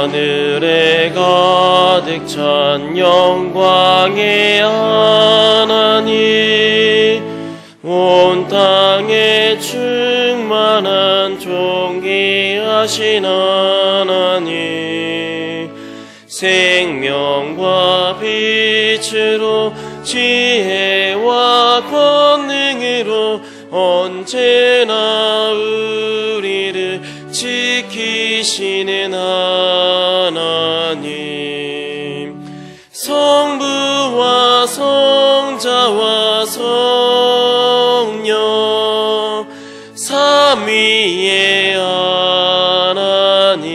하늘에 가득 찬 영광의 하나님, 온 땅에 충만한 존귀하신 하나님, 생명과 빛 빛으로 지혜와 권능으로 언제나 우리를 지키시는 하나님, 성부와 성자와 성령 삼위의 하나님,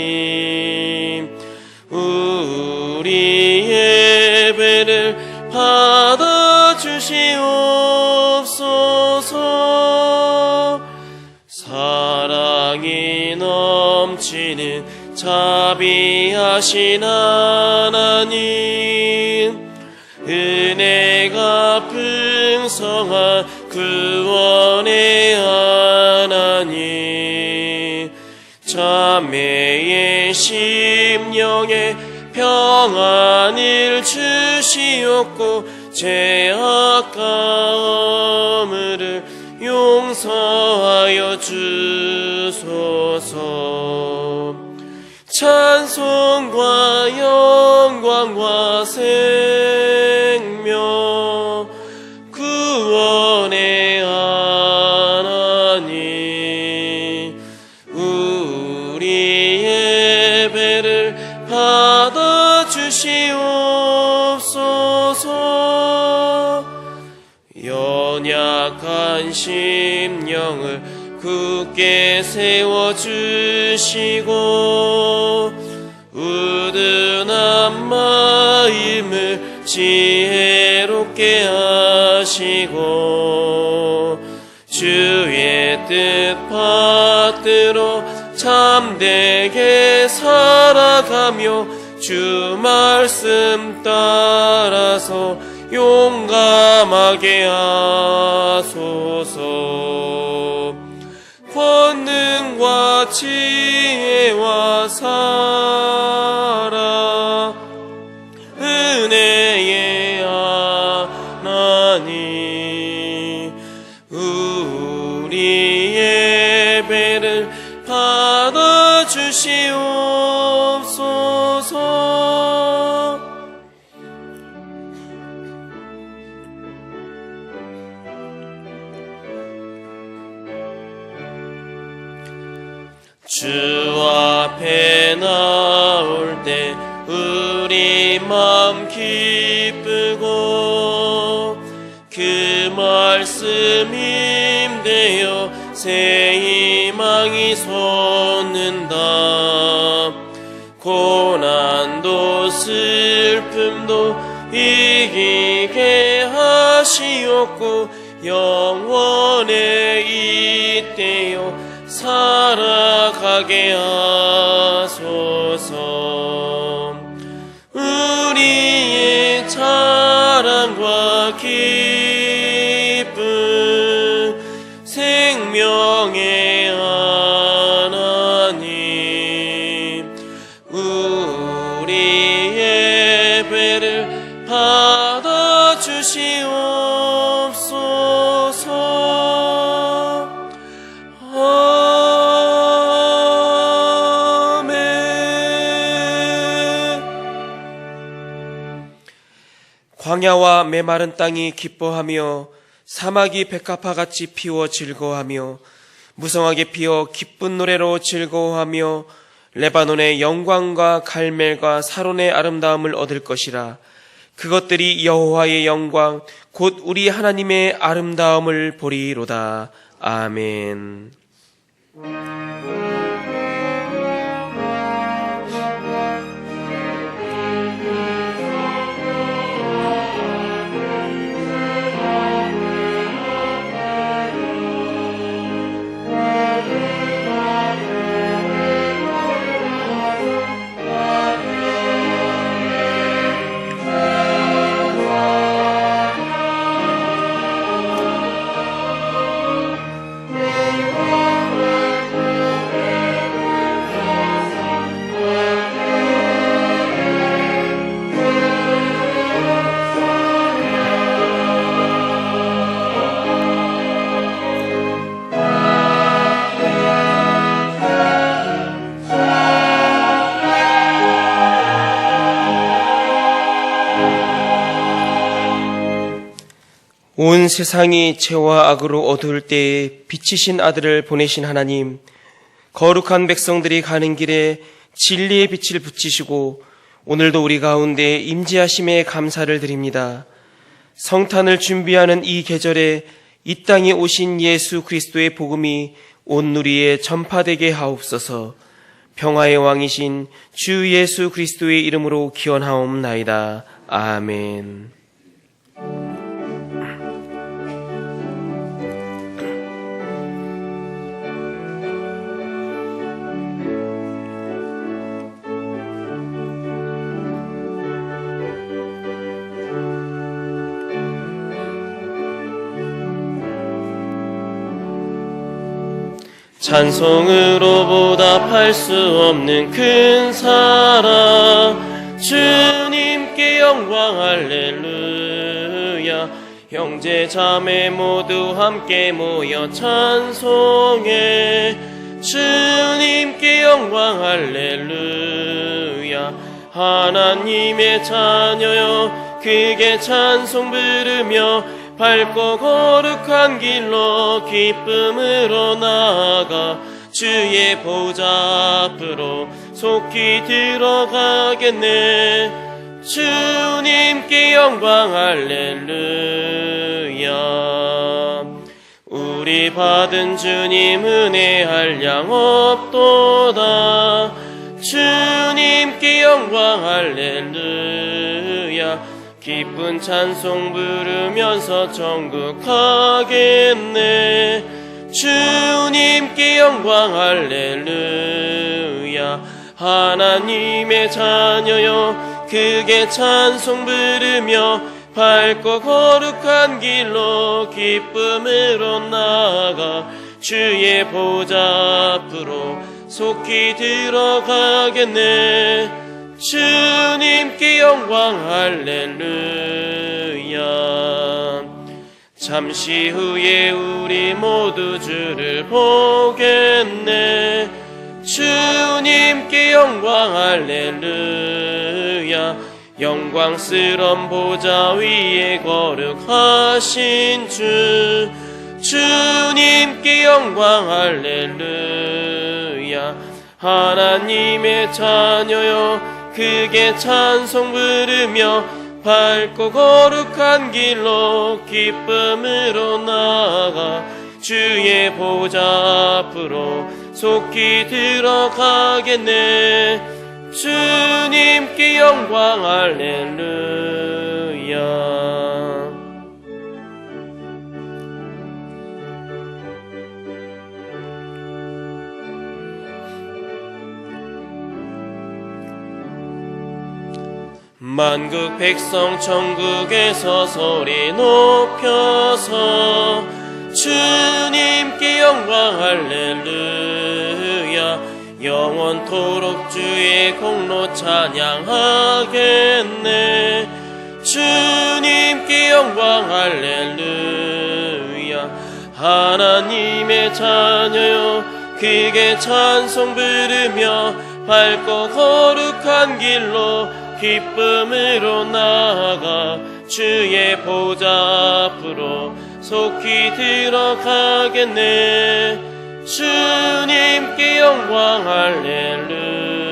우리 예배를 받아주시옵소서. 사랑이 넘치는 자비하신 하나님, 은혜가 풍성한 구원의 하나님, 자매의 심령에 평안을 주시옵고 죄악 가함을 용서하여 주소서. 찬송과 영광과 생명 구원의 하나님, 우리 예배를 받아주시옵소서. 연약한 심령을 굳게 세워주시고 우둔한 마음을 지혜롭게 하시고 주의 뜻 받들어 참되게 살아가며 주 말씀 따라서 용감하게 하소서. 권능과 지혜와 사랑 은혜의 하나님, 우리 예배를 받아주시옵소서. 주 앞에 나올 때 우리 마음 기쁘고 그 말씀 힘되어 새 희망이 솟는다. 고난도 슬픔도 이기게 하시옵고 영원에 잇대어 살아가게 하소서. 우리의 자랑과 기쁨 생명의 하나님, 우리 예배를 받아주시옵소서. 광야와 메마른 땅이 기뻐하며 사막이 백합화같이 피워 즐거워하며 무성하게 피어 기쁜 노래로 즐거워하며 레바논의 영광과 갈멜과 사론의 아름다움을 얻을 것이라. 그것들이 여호와의 영광 곧 우리 하나님의 아름다움을 보리로다. 아멘. 온 세상이 죄와 악으로 어두울 때에 빛이신 아들을 보내신 하나님, 거룩한 백성들이 가는 길에 진리의 빛을 비치시고 오늘도 우리 가운데 임재하심에 감사를 드립니다. 성탄을 준비하는 이 계절에 이 땅에 오신 예수 그리스도의 복음이 온 누리에 전파되게 하옵소서. 평화의 왕이신 주 예수 그리스도의 이름으로 기원하옵나이다. 아멘. 찬송으로 보답할 수 없는 큰 사랑, 주님께 영광 할렐루야. 형제 자매 모두 함께 모여 찬송해. 주님께 영광 할렐루야. 하나님의 자녀여 크게 찬송 부르며 밝고 거룩한 길로 기쁨으로 나아가 주의 보좌 앞으로 속히 들어가겠네. 주님께 영광 할렐루야. 우리 받은 주님 은혜 한량 없도다. 주님께 영광 할렐루야. 기쁜 찬송 부르면서 천국 가겠네. 주님께 영광 할렐루야. 하나님의 자녀여 크게 찬송 부르며 밝고 거룩한 길로 기쁨으로 나아가 주의 보좌 앞으로 속히 들어가겠네. 주님께 영광 할렐루야. 잠시 후에 우리 모두 주를 보겠네. 주님께 영광 할렐루야. 영광스런 보좌 위에 거룩하신 주, 주님께 영광 할렐루야. 하나님의 자녀여 크게 찬송 부르며 밝고 거룩한 길로 기쁨으로 나아가 주의 보좌 앞으로 속히 들어가겠네. 주님께 영광 할렐루야. 만국 백성 천국에서 소리 높여서 주님께 영광 할렐루야. 영원토록 주의 공로 찬양하겠네. 주님께 영광 할렐루야. 하나님의 자녀여 크게 찬송 부르며 밝고 거룩한 길로 기쁨으로 나아가 주의 보좌 앞으로 속히 들어가겠네. 주님께 영광 할렐루야.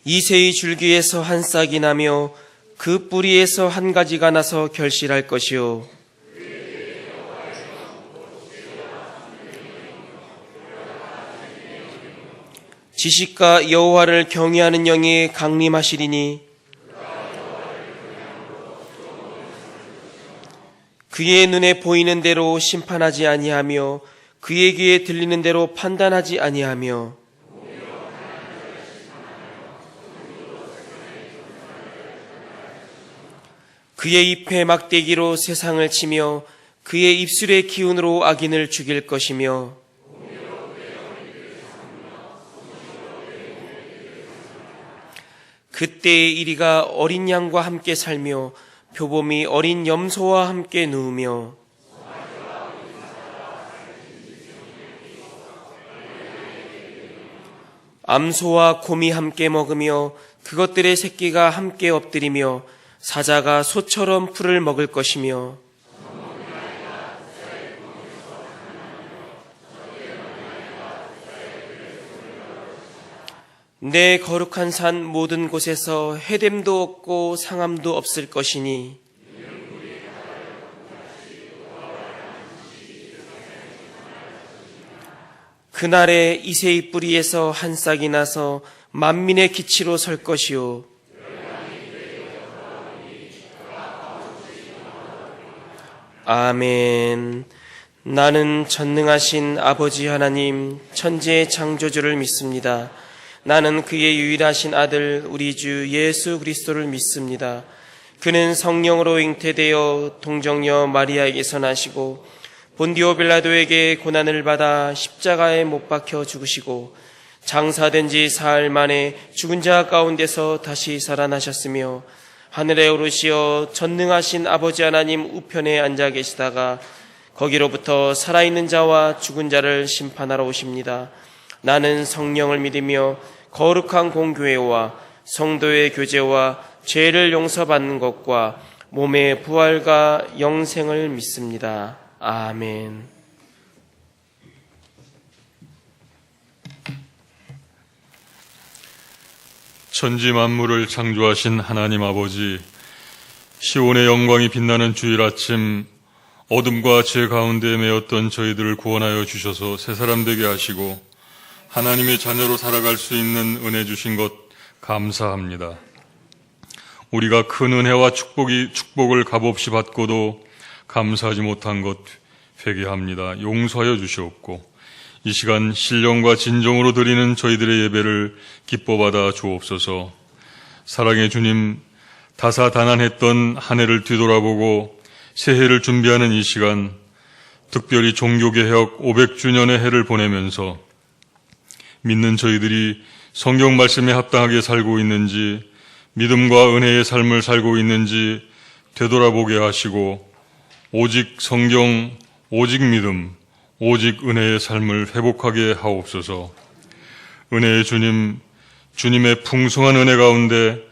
이새의 줄기에서 한 싹이 나며 그 뿌리에서 한 가지가 나서 결실할 것이요 지식과 여호와를 경외하는 영이 강림하시리니 그의 눈에 보이는 대로 심판하지 아니하며 그의 귀에 들리는 대로 판단하지 아니하며 그의 잎에 막대기로 세상을 치며 그의 입술의 기운으로 악인을 죽일 것이며 그때의 이리가 어린 양과 함께 살며 표범이 어린 염소와 함께 누우며 암소와 곰이 함께 먹으며 그것들의 새끼가 함께 엎드리며 사자가 소처럼 풀을 먹을 것이며 내 거룩한 산 모든 곳에서 해됨도 없고 상함도 없을 것이니 그날에 이새의 뿌리에서 한 싹이 나서 만민의 기치로 설 것이요 아멘. 나는 전능하신 아버지 하나님 천지의 창조주를 믿습니다. 나는 그의 유일하신 아들 우리 주 예수 그리스도를 믿습니다. 그는 성령으로 잉태되어 동정녀 마리아에게서 나시고 본디오 빌라도에게 고난을 받아 십자가에 못 박혀 죽으시고 장사된 지 사흘 만에 죽은 자 가운데서 다시 살아나셨으며 하늘에 오르시어 전능하신 아버지 하나님 우편에 앉아 계시다가 거기로부터 살아있는 자와 죽은 자를 심판하러 오십니다. 나는 성령을 믿으며 거룩한 공교회와 성도의 교제와 죄를 용서받는 것과 몸의 부활과 영생을 믿습니다. 아멘. 천지 만물을 창조하신 하나님 아버지, 시온의 영광이 빛나는 주일 아침 어둠과 죄 가운데 매였던 저희들을 구원하여 주셔서 새사람 되게 하시고 하나님의 자녀로 살아갈 수 있는 은혜 주신 것 감사합니다. 우리가 큰 은혜와 축복을 값없이 받고도 감사하지 못한 것 회개합니다. 용서하여 주시옵고 이 시간 신령과 진정으로 드리는 저희들의 예배를 기뻐받아 주옵소서. 사랑의 주님, 다사다난했던 한 해를 뒤돌아보고 새해를 준비하는 이 시간, 특별히 종교개혁 500주년의 해를 보내면서 믿는 저희들이 성경 말씀에 합당하게 살고 있는지, 믿음과 은혜의 삶을 살고 있는지 되돌아보게 하시고 오직 성경, 오직 믿음, 오직 은혜의 삶을 회복하게 하옵소서. 은혜의 주님, 주님의 풍성한 은혜 가운데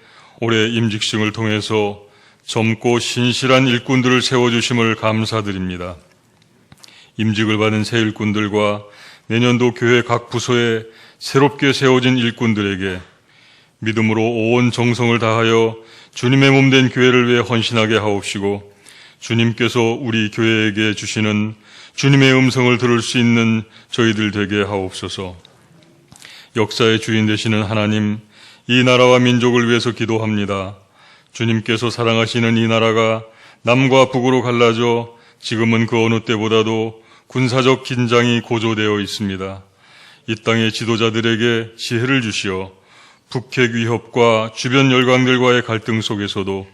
올해 임직식을 통해서 젊고 신실한 일꾼들을 세워주심을 감사드립니다. 임직을 받은 새 일꾼들과 내년도 교회 각 부서에 새롭게 세워진 일꾼들에게 믿음으로 온 정성을 다하여 주님의 몸된 교회를 위해 헌신하게 하옵시고 주님께서 우리 교회에게 주시는 주님의 음성을 들을 수 있는 저희들 되게 하옵소서. 역사의 주인 되시는 하나님, 이 나라와 민족을 위해서 기도합니다. 주님께서 사랑하시는 이 나라가 남과 북으로 갈라져 지금은 그 어느 때보다도 군사적 긴장이 고조되어 있습니다. 이 땅의 지도자들에게 지혜를 주시어 북핵 위협과 주변 열강들과의 갈등 속에서도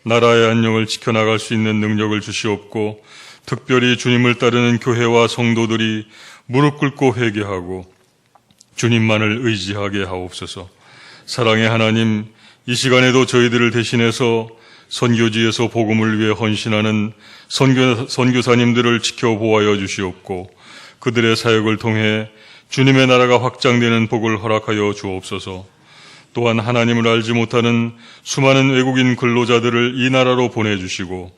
나라의 안녕을 지켜나갈 수 있는 능력을 주시옵고 특별히 주님을 따르는 교회와 성도들이 무릎 꿇고 회개하고 주님만을 의지하게 하옵소서. 사랑의 하나님, 이 시간에도 저희들을 대신해서 선교지에서 복음을 위해 헌신하는 선교사님들을 지켜보아여 주시옵고 그들의 사역을 통해 주님의 나라가 확장되는 복을 허락하여 주옵소서. 또한 하나님을 알지 못하는 수많은 외국인 근로자들을 이 나라로 보내주시고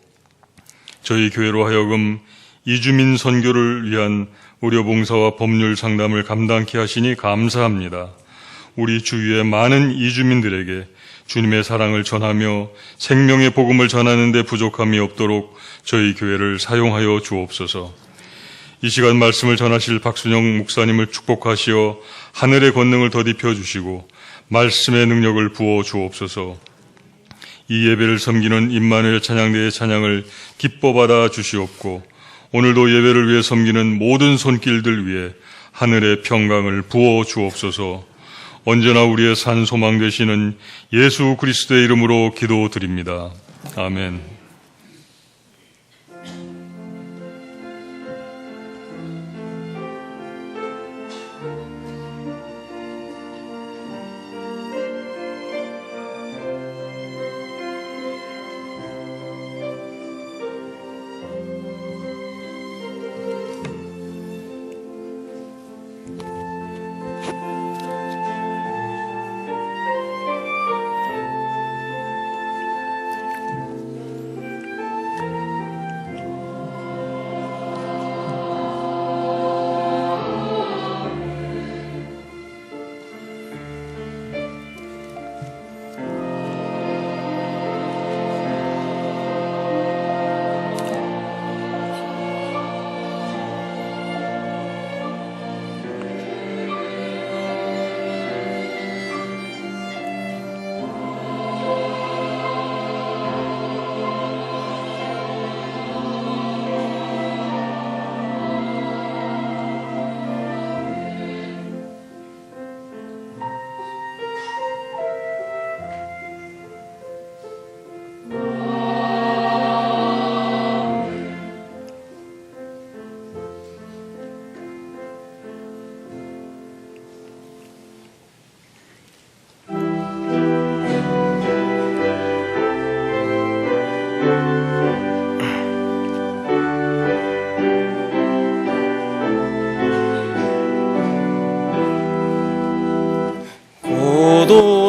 저희 교회로 하여금 이주민 선교를 위한 의료봉사와 법률 상담을 감당케 하시니 감사합니다. 우리 주위의 많은 이주민들에게 주님의 사랑을 전하며 생명의 복음을 전하는 데 부족함이 없도록 저희 교회를 사용하여 주옵소서. 이 시간 말씀을 전하실 박순영 목사님을 축복하시어 하늘의 권능을 더딥혀 주시고 말씀의 능력을 부어 주옵소서. 이 예배를 섬기는 임마누엘 찬양대의 찬양을 기뻐받아 주시옵고 오늘도 예배를 위해 섬기는 모든 손길들 위해 하늘의 평강을 부어 주옵소서. 언제나 우리의 산 소망 되시는 예수 그리스도의 이름으로 기도드립니다. 아멘.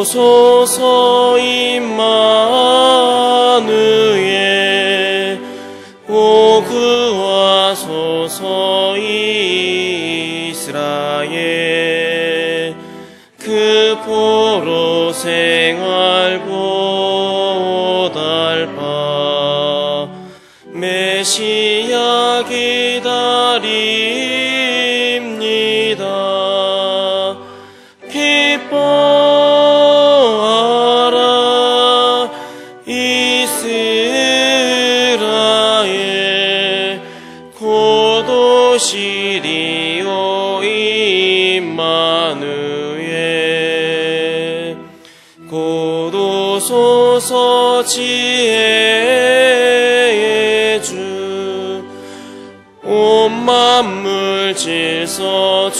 주소서 임마누엘 오 구하소서 이스라엘 그 포로 생활 보달바 메시아 기다립니다. 기뻐하라 이스라엘 곧 오시리오 임마누엘 곧 오소서 지혜의 주 온 만물 질서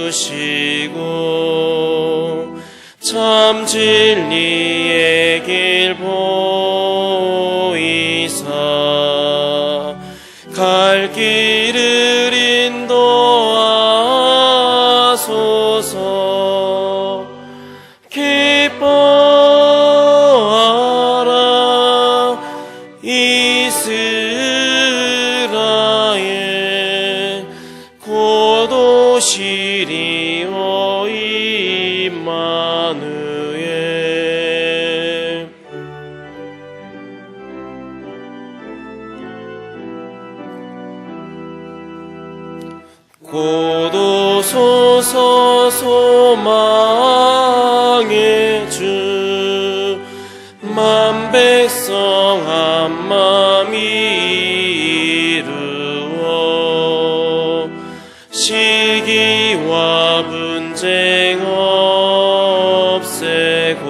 주시고 참 진리의 길 보이사 갈 길을 인도하소서. 기뻐하라 이스라엘 곧 오시리오 임마누엘 곧 오소서 소망의 주 만백성 한맘 이루어 시기와 분쟁 없애고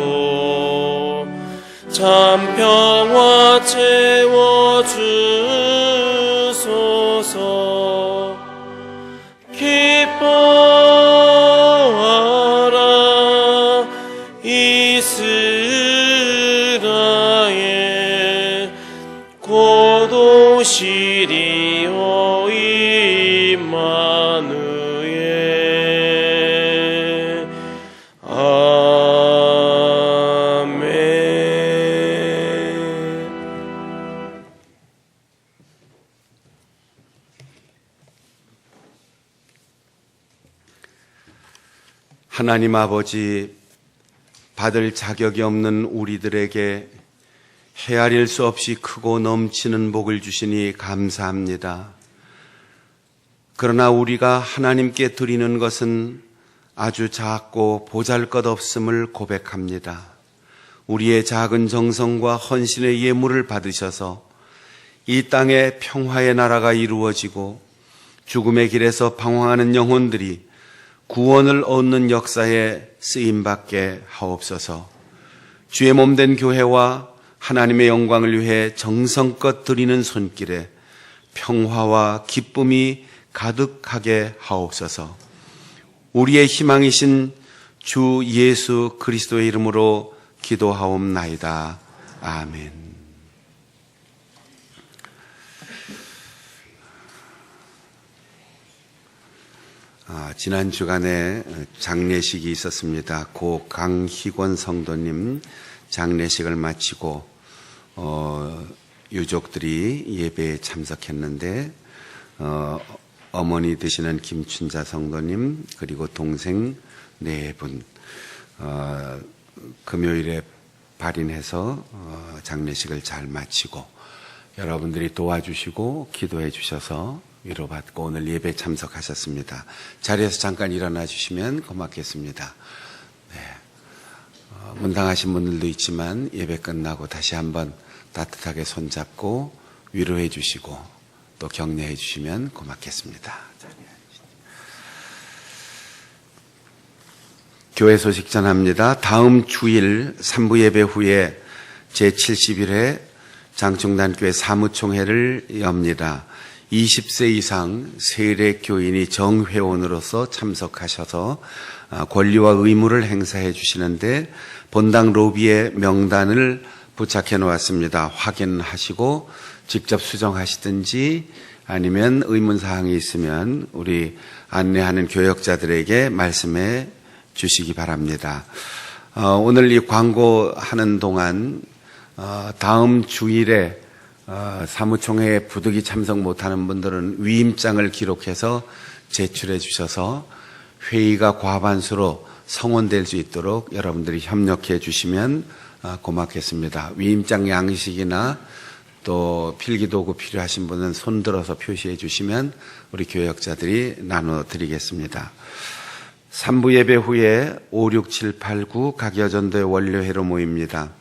참 평화 채워주소서. 기뻐하라 이스라엘 곧 오시리오 임마누엘 아멘. 하나님 아버지, 받을 자격이 없는 우리들에게 헤아릴 수 없이 크고 넘치는 복을 주시니 감사합니다. 그러나 우리가 하나님께 드리는 것은 아주 작고 보잘것없음을 고백합니다. 우리의 작은 정성과 헌신의 예물을 받으셔서 이 땅에 평화의 나라가 이루어지고 죽음의 길에서 방황하는 영혼들이 구원을 얻는 역사에 쓰임받게 하옵소서. 주의 몸된 교회와 하나님의 영광을 위해 정성껏 드리는 손길에 평화와 기쁨이 가득하게 하옵소서. 우리의 희망이신 주 예수 그리스도의 이름으로 기도하옵나이다. 아멘. 지난 주간에 장례식이 있었습니다. 고 강희권 성도님 장례식을 마치고 유족들이 예배에 참석했는데 어머니 되시는 김춘자 성도님 그리고 동생 4분 금요일에 발인해서 장례식을 잘 마치고 여러분들이 도와주시고 기도해 주셔서 위로받고 오늘 예배 참석하셨습니다. 자리에서 잠깐 일어나 주시면 고맙겠습니다. 네. 문당하신 분들도 있지만 예배 끝나고 다시 한번 따뜻하게 손잡고 위로해 주시고 또 격려해 주시면 고맙겠습니다. 교회 소식 전합니다. 다음 주일 3부 예배 후에 제70일에 장충단교회 사무총회를 엽니다. 20세 이상 세례 교인이 정회원으로서 참석하셔서 권리와 의무를 행사해 주시는데 본당 로비에 명단을 부착해 놓았습니다. 확인하시고 직접 수정하시든지 아니면 의문사항이 있으면 우리 안내하는 교역자들에게 말씀해 주시기 바랍니다. 오늘 이 광고하는 동안 다음 주일에 사무총회에 부득이 참석 못하는 분들은 위임장을 기록해서 제출해 주셔서 회의가 과반수로 성원될 수 있도록 여러분들이 협력해 주시면 고맙겠습니다. 위임장 양식이나 또 필기도구 필요하신 분은 손들어서 표시해 주시면 우리 교역자들이 나눠드리겠습니다. 3부 예배 후에 5, 6, 7, 8, 9 각여전도의 원료회로 모입니다.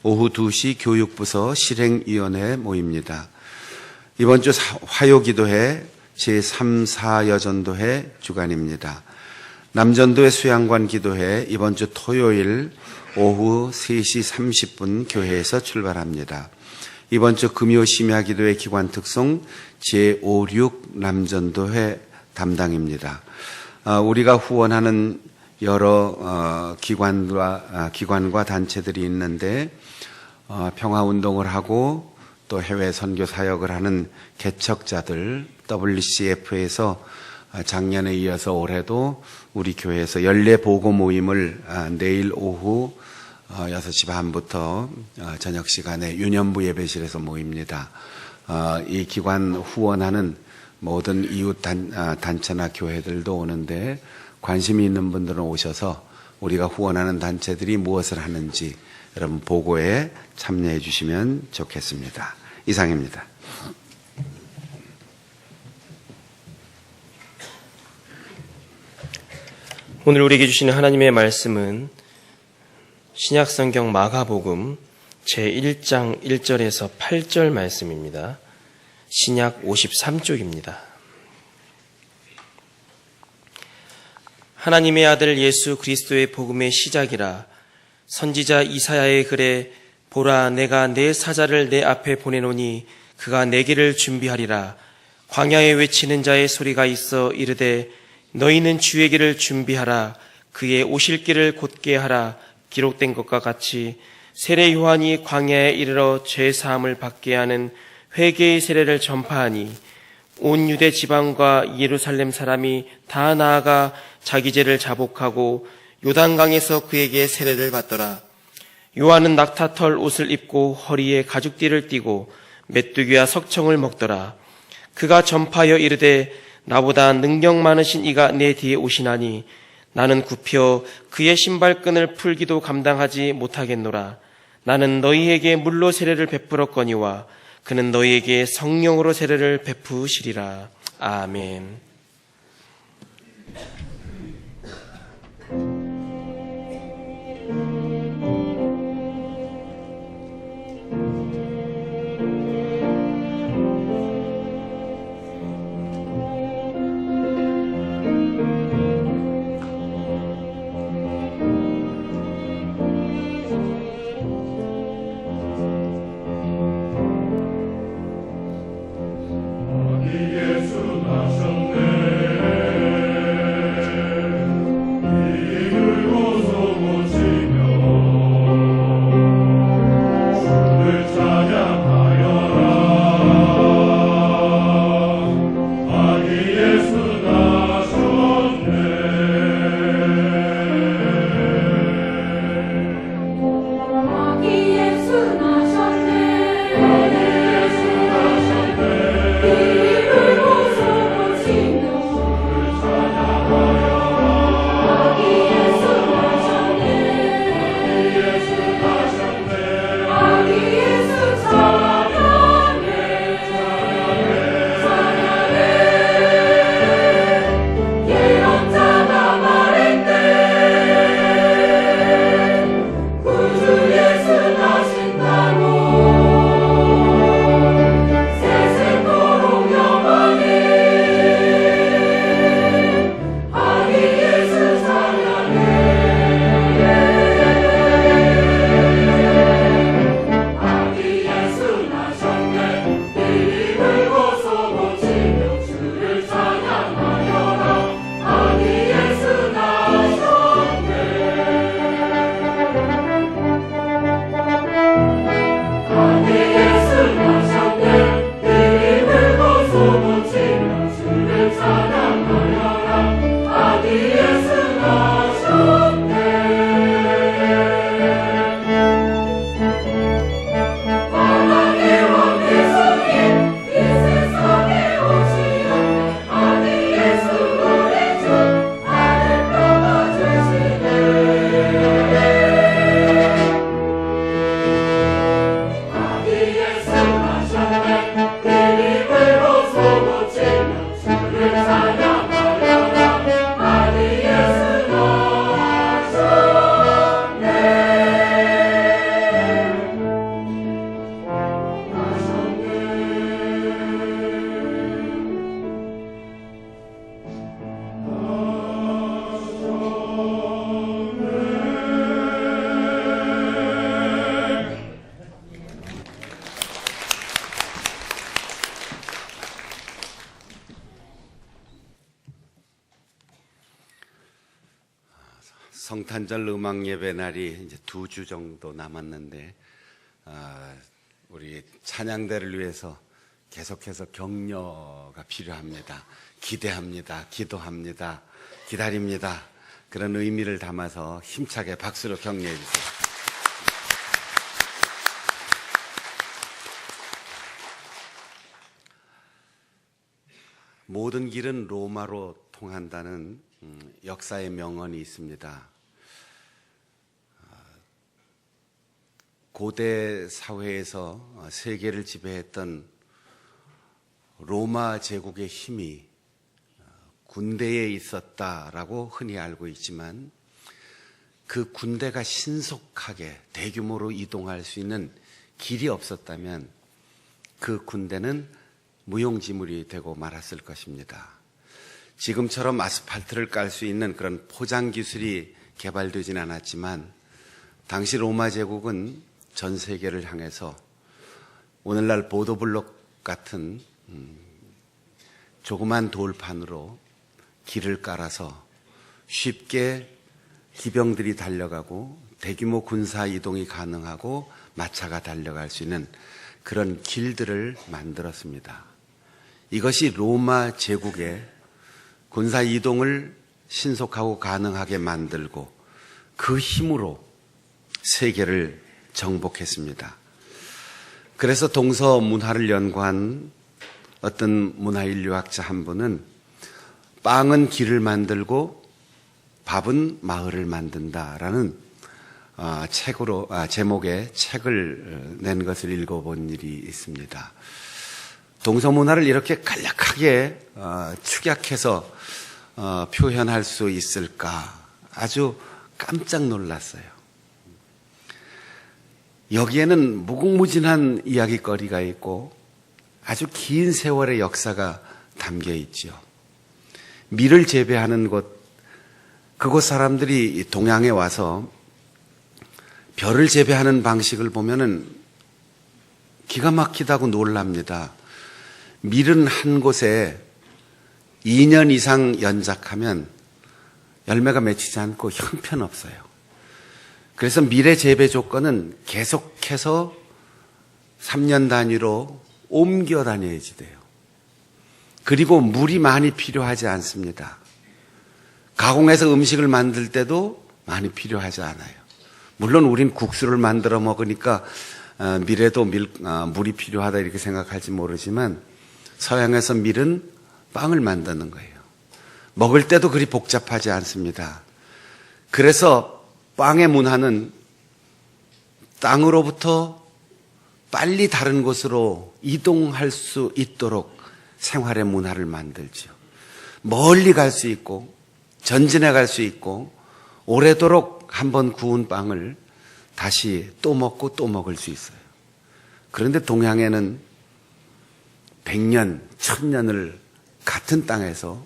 오후 2시 교육부서 실행위원회 모입니다. 이번 주 화요기도회 제3, 4여전도회 주간입니다. 남전도회 수양관 기도회 이번 주 토요일 오후 3시 30분 교회에서 출발합니다. 이번 주 금요 심야 기도회 기관 특송 제5, 6 남전도회 담당입니다. 우리가 후원하는 여러 기관과 단체들이 있는데 평화운동을 하고 또 해외 선교 사역을 하는 개척자들 WCF에서 작년에 이어서 올해도 우리 교회에서 연례 보고 모임을 내일 오후 6시 반부터 저녁 시간에 유년부 예배실에서 모입니다. 이 기관 후원하는 모든 이웃 단체나 교회들도 오는데 관심이 있는 분들은 오셔서 우리가 후원하는 단체들이 무엇을 하는지 여러분 보고에 참여해 주시면 좋겠습니다. 이상입니다. 오늘 우리에게 주시는 하나님의 말씀은 신약성경 마가복음 제1장 1절에서 8절 말씀입니다. 신약 53쪽입니다. 하나님의 아들 예수 그리스도의 복음의 시작이라. 선지자 이사야의 글에 보라 내가 내 사자를 내 앞에 보내노니 그가 내 길을 준비하리라. 광야에 외치는 자의 소리가 있어 이르되 너희는 주의 길을 준비하라. 그의 오실 길을 곧게 하라. 기록된 것과 같이 세례 요한이 광야에 이르러 죄 사함을 받게 하는 회개의 세례를 전파하니 온 유대 지방과 예루살렘 사람이 다 나아가 자기 죄를 자복하고 요단강에서 그에게 세례를 받더라. 요한은 낙타털 옷을 입고 허리에 가죽띠를 띠고 메뚜기와 석청을 먹더라. 그가 전파하여 이르되 나보다 능력 많으신 이가 내 뒤에 오시나니 나는 굽혀 그의 신발끈을 풀기도 감당하지 못하겠노라. 나는 너희에게 물로 세례를 베풀었거니와 그는 너희에게 성령으로 세례를 베푸시리라. 아멘. 예수 나셨네. 성탄절 음악 예배 날이 이제 2주 정도 남았는데, 우리 찬양대를 위해서 계속해서 격려가 필요합니다. 기대합니다. 기도합니다. 기다립니다. 그런 의미를 담아서 힘차게 박수로 격려해 주세요. 모든 길은 로마로 통한다는 역사의 명언이 있습니다. 고대 사회에서 세계를 지배했던 로마 제국의 힘이 군대에 있었다라고 흔히 알고 있지만, 그 군대가 신속하게 대규모로 이동할 수 있는 길이 없었다면 그 군대는 무용지물이 되고 말았을 것입니다. 지금처럼 아스팔트를 깔 수 있는 그런 포장 기술이 개발되진 않았지만, 당시 로마 제국은 전 세계를 향해서 오늘날 보도블록 같은 조그만 돌판으로 길을 깔아서 쉽게 기병들이 달려가고 대규모 군사 이동이 가능하고 마차가 달려갈 수 있는 그런 길들을 만들었습니다. 이것이 로마 제국의 군사 이동을 신속하고 가능하게 만들고 그 힘으로 세계를 정복했습니다. 그래서 동서 문화를 연구한 어떤 문화인류학자 한 분은 빵은 길을 만들고 밥은 마을을 만든다라는 제목의 책을 낸 것을 읽어본 일이 있습니다. 동서 문화를 이렇게 간략하게 축약해서 표현할 수 있을까 아주 깜짝 놀랐어요. 여기에는 무궁무진한 이야기거리가 있고 아주 긴 세월의 역사가 담겨 있죠. 밀을 재배하는 곳, 그곳 사람들이 동양에 와서 벼를 재배하는 방식을 보면은 기가 막히다고 놀랍니다. 밀은 한 곳에 2년 이상 연작하면 열매가 맺히지 않고 형편없어요. 그래서 밀의 재배 조건은 계속해서 3년 단위로 옮겨 다녀야지 돼요. 그리고 물이 많이 필요하지 않습니다. 가공해서 음식을 만들 때도 많이 필요하지 않아요. 물론 우린 국수를 만들어 먹으니까 밀에도 물이 필요하다 이렇게 생각할지 모르지만, 서양에서 밀은 빵을 만드는 거예요. 먹을 때도 그리 복잡하지 않습니다. 그래서 빵의 문화는 땅으로부터 빨리 다른 곳으로 이동할 수 있도록 생활의 문화를 만들죠. 멀리 갈 수 있고 전진해 갈 수 있고 오래도록 한번 구운 빵을 다시 또 먹고 또 먹을 수 있어요. 그런데 동양에는 100년, 1000년을 같은 땅에서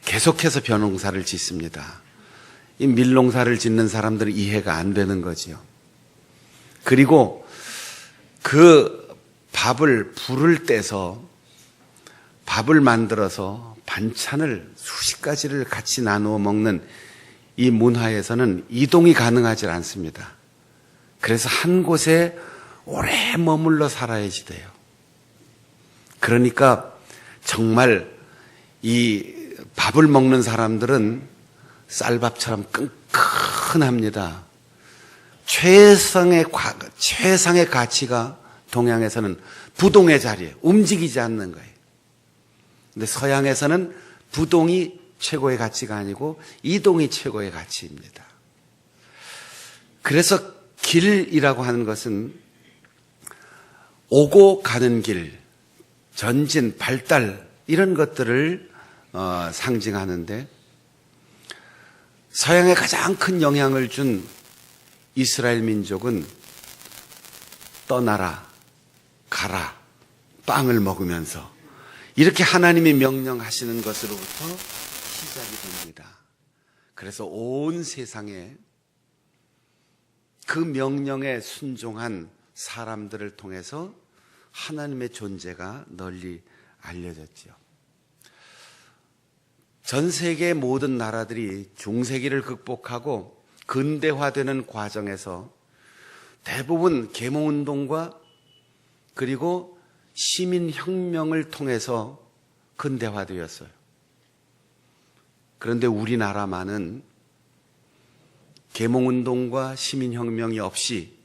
계속해서 벼농사를 짓습니다. 이 밀농사를 짓는 사람들은 이해가 안 되는 거지요. 그리고 그 밥을 불을 떼서 밥을 만들어서 반찬을 수십 가지를 같이 나누어 먹는 이 문화에서는 이동이 가능하지 않습니다. 그래서 한 곳에 오래 머물러 살아야지 돼요. 그러니까 정말 이 밥을 먹는 사람들은 쌀밥처럼 끈끈합니다. 최상의 가치가 동양에서는 부동의 자리에 움직이지 않는 거예요. 근데 서양에서는 부동이 최고의 가치가 아니고 이동이 최고의 가치입니다. 그래서 길이라고 하는 것은 오고 가는 길, 전진, 발달 이런 것들을 상징하는데, 서양에 가장 큰 영향을 준 이스라엘 민족은 떠나라, 가라, 빵을 먹으면서 이렇게 하나님이 명령하시는 것으로부터 시작이 됩니다. 그래서 온 세상에 그 명령에 순종한 사람들을 통해서 하나님의 존재가 널리 알려졌죠. 전 세계의 모든 나라들이 중세기를 극복하고 근대화되는 과정에서 대부분 계몽운동과 그리고 시민혁명을 통해서 근대화되었어요. 그런데 우리나라만은 계몽운동과 시민혁명이 없이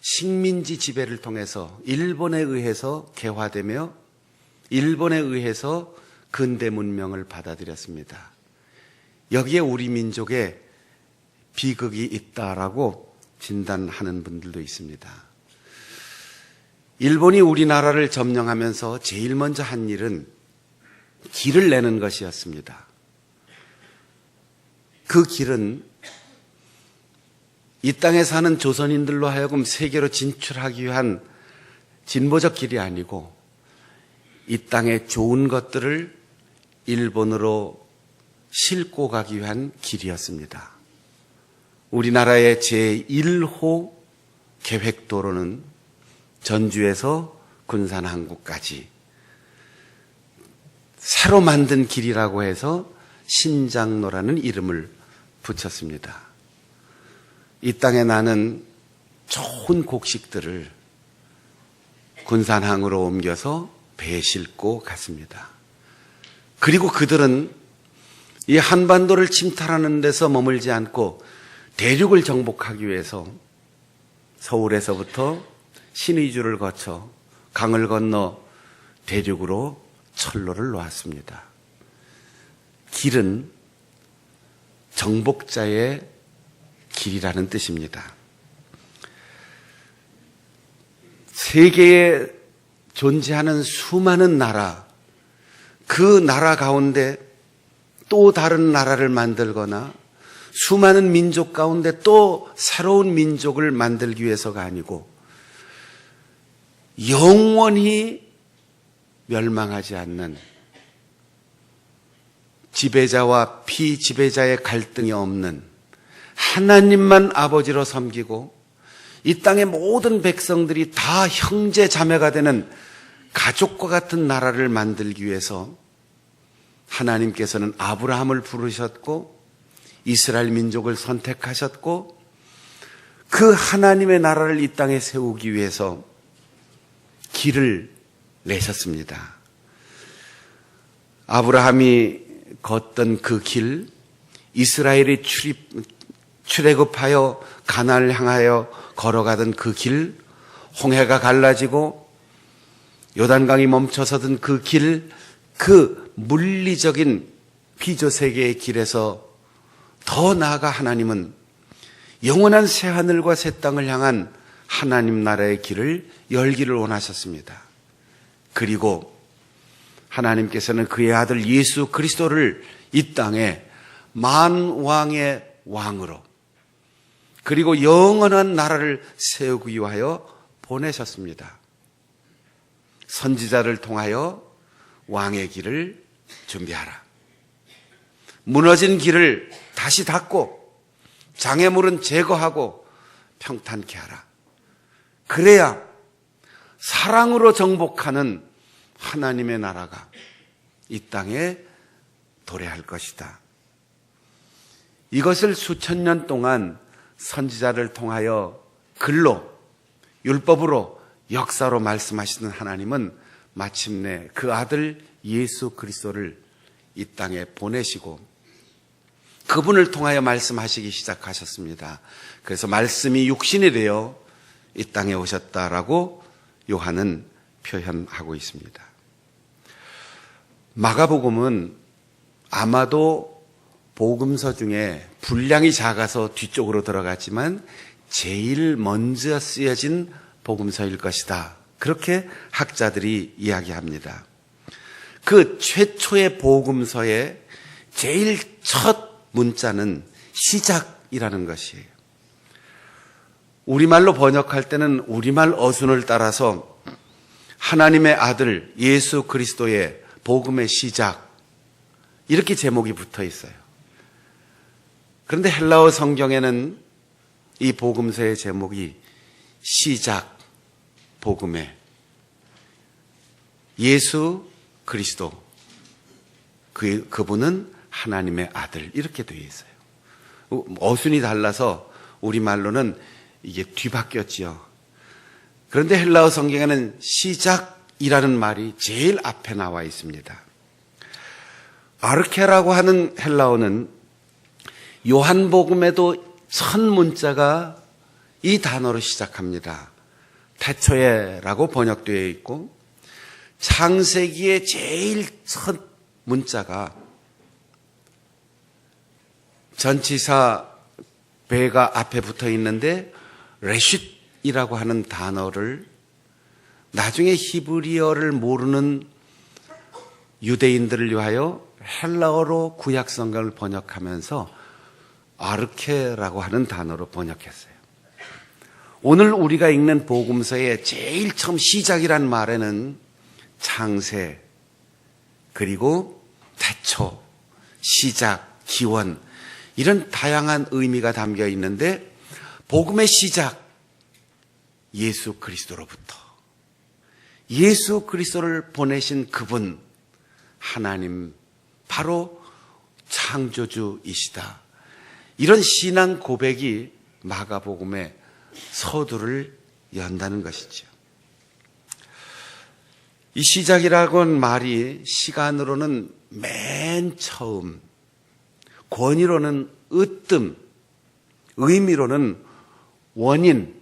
식민지 지배를 통해서 일본에 의해서 개화되며 일본에 의해서 근대 문명을 받아들였습니다. 여기에 우리 민족의 비극이 있다라고 진단하는 분들도 있습니다. 일본이 우리나라를 점령하면서 제일 먼저 한 일은 길을 내는 것이었습니다. 그 길은 이 땅에 사는 조선인들로 하여금 세계로 진출하기 위한 진보적 길이 아니고 이 땅의 좋은 것들을 일본으로 싣고 가기 위한 길이었습니다. 우리나라의 제1호 계획도로는 전주에서 군산항구까지 새로 만든 길이라고 해서 신장로라는 이름을 붙였습니다. 이 땅에 나는 좋은 곡식들을 군산항으로 옮겨서 배에 싣고 갔습니다. 그리고 그들은 이 한반도를 침탈하는 데서 머물지 않고 대륙을 정복하기 위해서 서울에서부터 신의주를 거쳐 강을 건너 대륙으로 철로를 놓았습니다. 길은 정복자의 길이라는 뜻입니다. 세계에 존재하는 수많은 나라, 그 나라 가운데 또 다른 나라를 만들거나 수많은 민족 가운데 또 새로운 민족을 만들기 위해서가 아니고 영원히 멸망하지 않는 지배자와 피지배자의 갈등이 없는 하나님만 아버지로 섬기고 이 땅의 모든 백성들이 다 형제 자매가 되는 가족과 같은 나라를 만들기 위해서 하나님께서는 아브라함을 부르셨고 이스라엘 민족을 선택하셨고 그 하나님의 나라를 이 땅에 세우기 위해서 길을 내셨습니다. 아브라함이 걷던 그 길, 이스라엘이 출애굽하여 가나안을 향하여 걸어가던 그 길, 홍해가 갈라지고 요단강이 멈춰서던 그 길, 그 물리적인 피조세계의 길에서 더 나아가 하나님은 영원한 새하늘과 새 땅을 향한 하나님 나라의 길을 열기를 원하셨습니다. 그리고 하나님께서는 그의 아들 예수 그리스도를 이 땅에 만왕의 왕으로 그리고 영원한 나라를 세우기 위하여 보내셨습니다. 선지자를 통하여 왕의 길을 준비하라. 무너진 길을 다시 닫고 장애물은 제거하고 평탄케 하라. 그래야 사랑으로 정복하는 하나님의 나라가 이 땅에 도래할 것이다. 이것을 수천 년 동안 선지자를 통하여 글로, 율법으로, 역사로 말씀하시는 하나님은 마침내 그 아들 예수 그리스도를 이 땅에 보내시고 그분을 통하여 말씀하시기 시작하셨습니다. 그래서 말씀이 육신이 되어 이 땅에 오셨다라고 요한은 표현하고 있습니다. 마가복음은 아마도 복음서 중에 분량이 작아서 뒤쪽으로 들어갔지만 제일 먼저 쓰여진 복음서일 것이다. 그렇게 학자들이 이야기합니다. 그 최초의 복음서의 제일 첫 문자는 시작이라는 것이에요. 우리말로 번역할 때는 우리말 어순을 따라서 하나님의 아들 예수 그리스도의 복음의 시작 이렇게 제목이 붙어 있어요. 그런데 헬라어 성경에는 이 복음서의 제목이 시작 복음의 예수 그리스도 그분은 하나님의 아들 이렇게 되어 있어요. 어순이 달라서 우리말로는 이게 뒤바뀌었지요. 그런데 헬라어 성경에는 시작이라는 말이 제일 앞에 나와 있습니다. 아르케라고 하는 헬라어는 요한복음에도 첫 문자가 이 단어로 시작합니다. 태초에라고 번역되어 있고 창세기의 제일 첫 문자가 전치사 배가 앞에 붙어 있는데 레쉿이라고 하는 단어를 나중에 히브리어를 모르는 유대인들을 위하여 헬라어로 구약 성경을 번역하면서 아르케라고 하는 단어로 번역했어요. 오늘 우리가 읽는 복음서의 제일 처음 시작이란 말에는 창세, 그리고 태초, 시작, 기원 이런 다양한 의미가 담겨 있는데 복음의 시작, 예수 그리스도로부터 예수 그리스도를 보내신 그분 하나님 바로 창조주이시다. 이런 신앙 고백이 마가복음의 서두를 연다는 것이죠. 이 시작이라고 하는 말이 시간으로는 맨 처음, 권위로는 으뜸, 의미로는 원인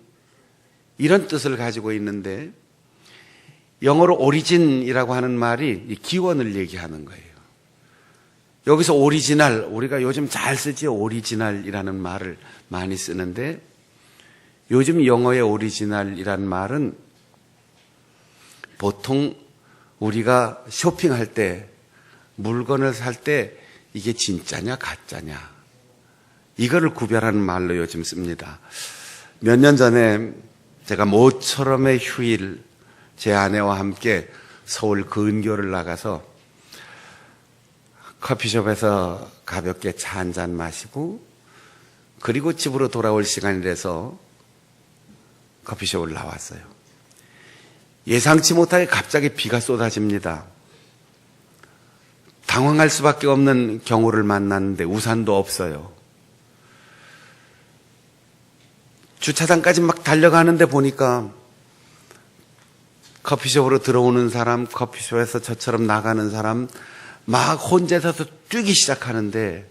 이런 뜻을 가지고 있는데 영어로 오리진이라고 하는 말이 이 기원을 얘기하는 거예요. 여기서 오리지널, 우리가 요즘 잘 쓰지요. 오리지널이라는 말을 많이 쓰는데 요즘 영어의 오리지널이라는 말은 보통 우리가 쇼핑할 때 물건을 살 때 이게 진짜냐 가짜냐 이거를 구별하는 말로 요즘 씁니다. 몇 년 전에 제가 모처럼의 휴일 제 아내와 함께 서울 근교를 나가서 커피숍에서 가볍게 차 한 잔 마시고 그리고 집으로 돌아올 시간이 돼서 커피숍을 나왔어요. 예상치 못하게 갑자기 비가 쏟아집니다. 당황할 수밖에 없는 경우를 만났는데 우산도 없어요. 주차장까지 막 달려가는데 보니까 커피숍으로 들어오는 사람, 커피숍에서 저처럼 나가는 사람 막 혼자서도 뛰기 시작하는데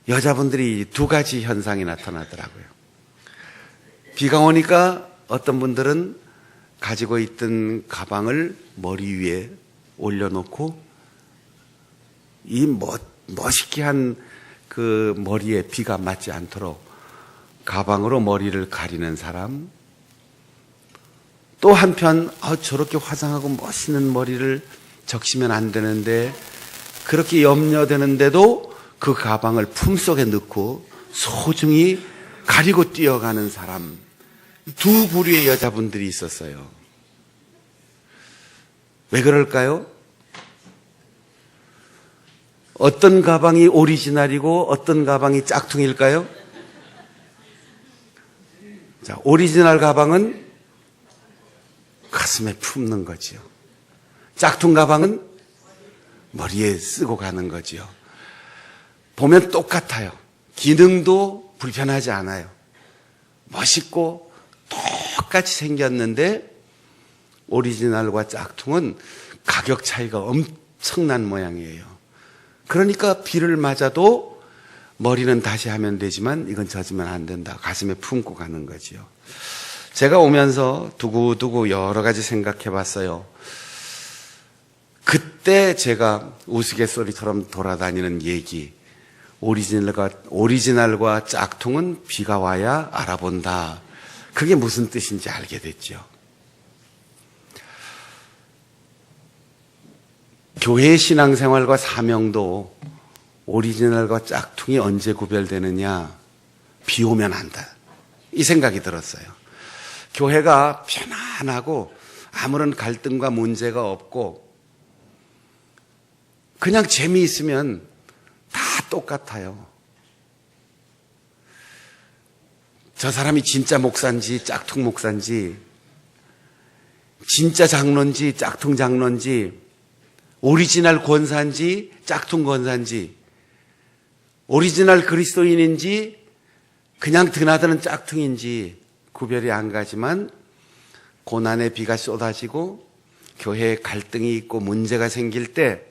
여자분들이 두 가지 현상이 나타나더라고요. 비가 오니까 어떤 분들은 가지고 있던 가방을 머리 위에 올려놓고 이 멋있게 한 그 머리에 비가 맞지 않도록 가방으로 머리를 가리는 사람, 또 한편 저렇게 화장하고 멋있는 머리를 적시면 안 되는데 그렇게 염려되는데도 그 가방을 품속에 넣고 소중히 가리고 뛰어가는 사람, 두 부류의 여자분들이 있었어요. 왜 그럴까요? 어떤 가방이 오리지널이고 어떤 가방이 짝퉁일까요? 자, 오리지널 가방은 가슴에 품는 거지요. 짝퉁 가방은 머리에 쓰고 가는 거지요. 보면 똑같아요. 기능도 불편하지 않아요. 멋있고 똑같이 생겼는데 오리지널과 짝퉁은 가격 차이가 엄청난 모양이에요. 그러니까 비를 맞아도 머리는 다시 하면 되지만 이건 젖으면 안 된다. 가슴에 품고 가는 거지요. 제가 오면서 두고두고 여러 가지 생각해 봤어요. 그때 제가 우스갯소리처럼 돌아다니는 얘기, 오리지널과 짝퉁은 비가 와야 알아본다. 그게 무슨 뜻인지 알게 됐죠. 교회의 신앙생활과 사명도 오리지널과 짝퉁이 언제 구별되느냐? 비 오면 한다. 이 생각이 들었어요. 교회가 편안하고 아무런 갈등과 문제가 없고 그냥 재미있으면 다 똑같아요. 저 사람이 진짜 목사인지 짝퉁 목사인지, 진짜 장로인지 짝퉁 장로인지, 오리지널 권사인지 짝퉁 권사인지 오리지널 그리스도인인지 그냥 드나드는 짝퉁인지 구별이 안 가지만 고난의 비가 쏟아지고 교회에 갈등이 있고 문제가 생길 때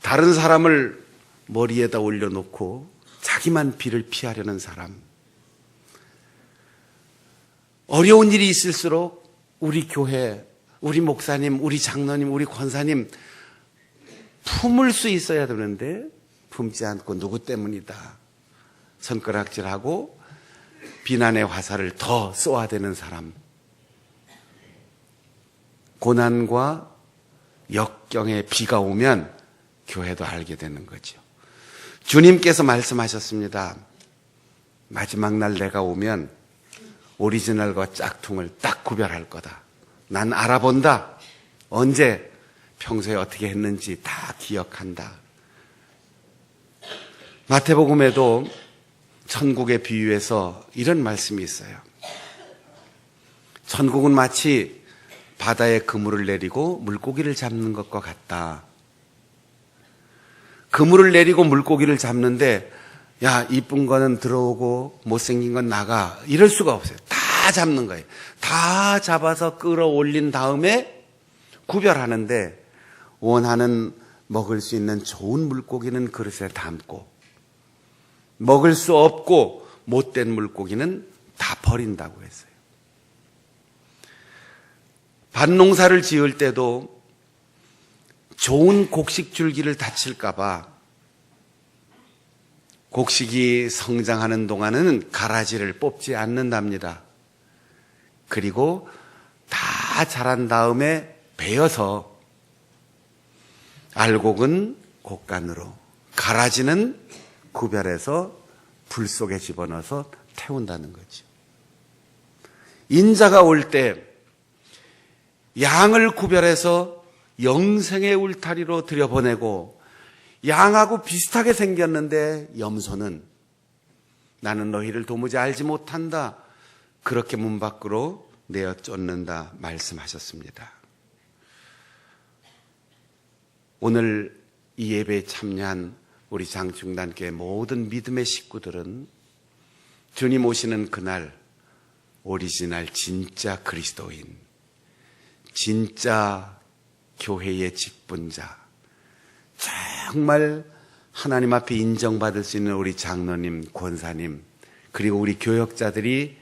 다른 사람을 머리에다 올려놓고 자기만 비를 피하려는 사람. 어려운 일이 있을수록 우리 교회, 우리 목사님, 우리 장로님, 우리 권사님 품을 수 있어야 되는데 품지 않고 누구 때문이다. 손가락질하고 비난의 화살을 더 쏘아대는 사람. 고난과 역경의 비가 오면 교회도 알게 되는 거죠. 주님께서 말씀하셨습니다. 마지막 날 내가 오면 오리지널과 짝퉁을 딱 구별할 거다. 난 알아본다. 언제 평소에 어떻게 했는지 다 기억한다. 마태복음에도 천국의 비유에서 이런 말씀이 있어요. 천국은 마치 바다에 그물을 내리고 물고기를 잡는 것과 같다. 그물을 내리고 물고기를 잡는데 야, 이쁜 거는 들어오고 못생긴 건 나가. 이럴 수가 없어요. 다 잡는 거예요. 다 잡아서 끌어올린 다음에 구별하는데 원하는 먹을 수 있는 좋은 물고기는 그릇에 담고 먹을 수 없고 못된 물고기는 다 버린다고 했어요. 밭농사를 지을 때도 좋은 곡식 줄기를 다칠까 봐 곡식이 성장하는 동안은 가라지를 뽑지 않는답니다. 그리고 다 자란 다음에 베어서 알곡은 곡간으로, 가라지는 구별해서 불 속에 집어넣어서 태운다는 거죠. 인자가 올 때 양을 구별해서 영생의 울타리로 들여보내고 양하고 비슷하게 생겼는데 염소는 나는 너희를 도무지 알지 못한다. 그렇게 문 밖으로 내어 쫓는다 말씀하셨습니다. 오늘 이 예배에 참여한 우리 장충단교회 모든 믿음의 식구들은 주님 오시는 그날 오리지널 진짜 그리스도인, 진짜 교회의 직분자, 정말 하나님 앞에 인정받을 수 있는 우리 장로님, 권사님, 그리고 우리 교역자들이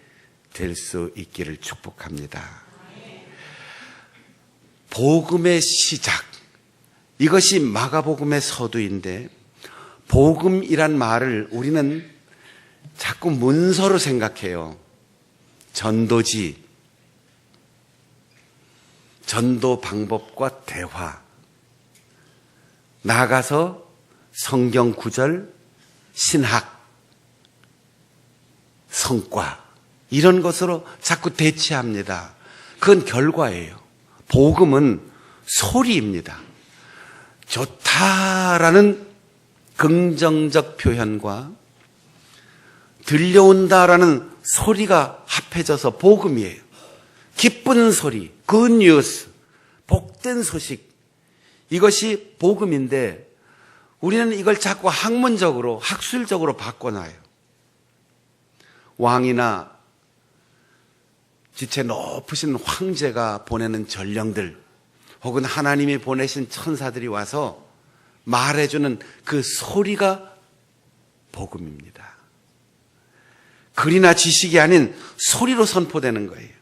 될 수 있기를 축복합니다. 복음의 시작, 이것이 마가복음의 서두인데 복음이란 말을 우리는 자꾸 문서로 생각해요. 전도지, 전도 방법과 대화, 나아가서 성경 구절, 신학, 성과 이런 것으로 자꾸 대치합니다. 그건 결과예요. 복음은 소리입니다. 좋다라는 긍정적 표현과 들려온다라는 소리가 합해져서 복음이에요. 기쁜 소리, 굿뉴스, 복된 소식, 이것이 복음인데 우리는 이걸 자꾸 학문적으로, 학술적으로 바꿔놔요. 왕이나 지체 높으신 황제가 보내는 전령들 혹은 하나님이 보내신 천사들이 와서 말해주는 그 소리가 복음입니다. 글이나 지식이 아닌 소리로 선포되는 거예요.